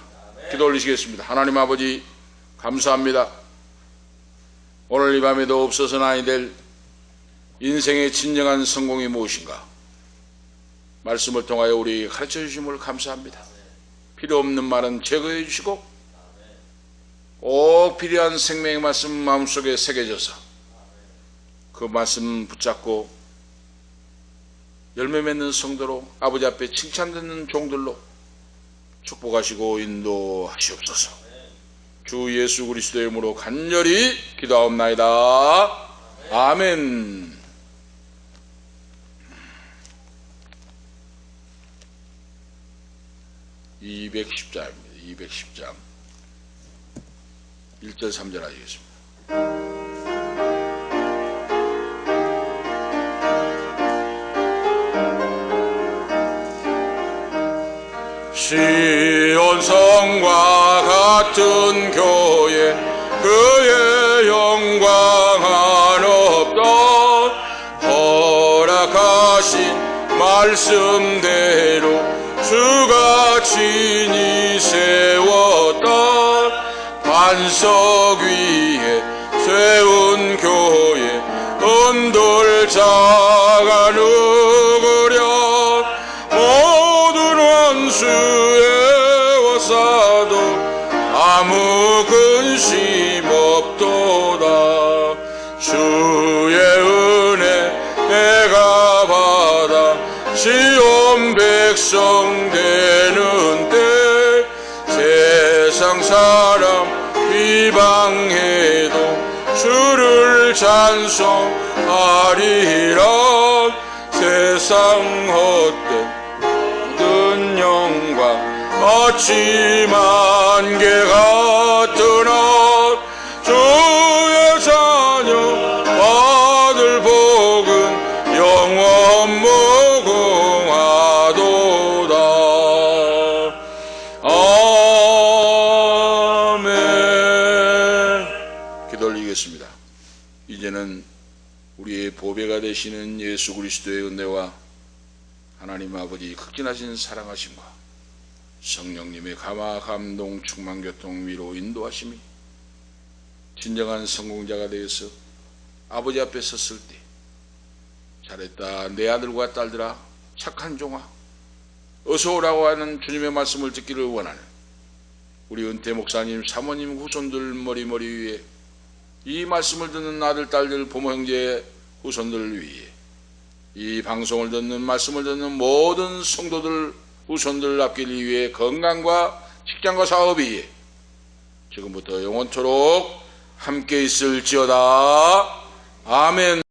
기도 올리시겠습니다. 하나님 아버지 감사합니다. 오늘 이 밤에도 없어서는 아니 될 인생의 진정한 성공이 무엇인가 말씀을 통하여 우리 가르쳐 주심을 감사합니다. 필요 없는 말은 제거해 주시고 꼭 필요한 생명의 말씀 마음속에 새겨져서 그 말씀 붙잡고 열매 맺는 성도로 아버지 앞에 칭찬 듣는 종들로 축복하시고 인도하시옵소서. 주 예수 그리스도의 이름으로 간절히 기도하옵나이다. 아멘. (210장입니다) 210장 1절 3절 하시겠습니다. 시온성과 같은 교회 그의 영광 한없던 허락하신 말씀대로 주가 친히 세웠던 반석 위에 세운 교회 흔들 자가 누구랴 모든 원수의 와사도 아무 근심 없도다. 주의 은혜 내가 받아 시온 백성 되는 때 세상 사람 비방해도 주를 찬송하리라. 세상 헛된 모든 영광 어찌 만개 같으나 주의 자녀 받을 복은 영원 무궁하도다. 아멘. 기도 올리겠습니다. 이제는 우리의 보배가 되시는 예수 그리스도의 은혜와 하나님 아버지 극진하신 사랑하심과 성령님의 감화 감동 충만 교통 위로 인도하심이 진정한 성공자가 되어서 아버지 앞에 섰을 때 잘했다 내 아들과 딸들아 착한 종아 어서 오라고 하는 주님의 말씀을 듣기를 원하는 우리 은퇴 목사님 사모님 후손들 머리 위에 이 말씀을 듣는 아들 딸들 부모 형제 후손들 위해 이 방송을 듣는 말씀을 듣는 모든 성도들 후손들 앞길 위해 건강과 직장과 사업 위에 지금부터 영원토록 함께 있을지어다. 아멘.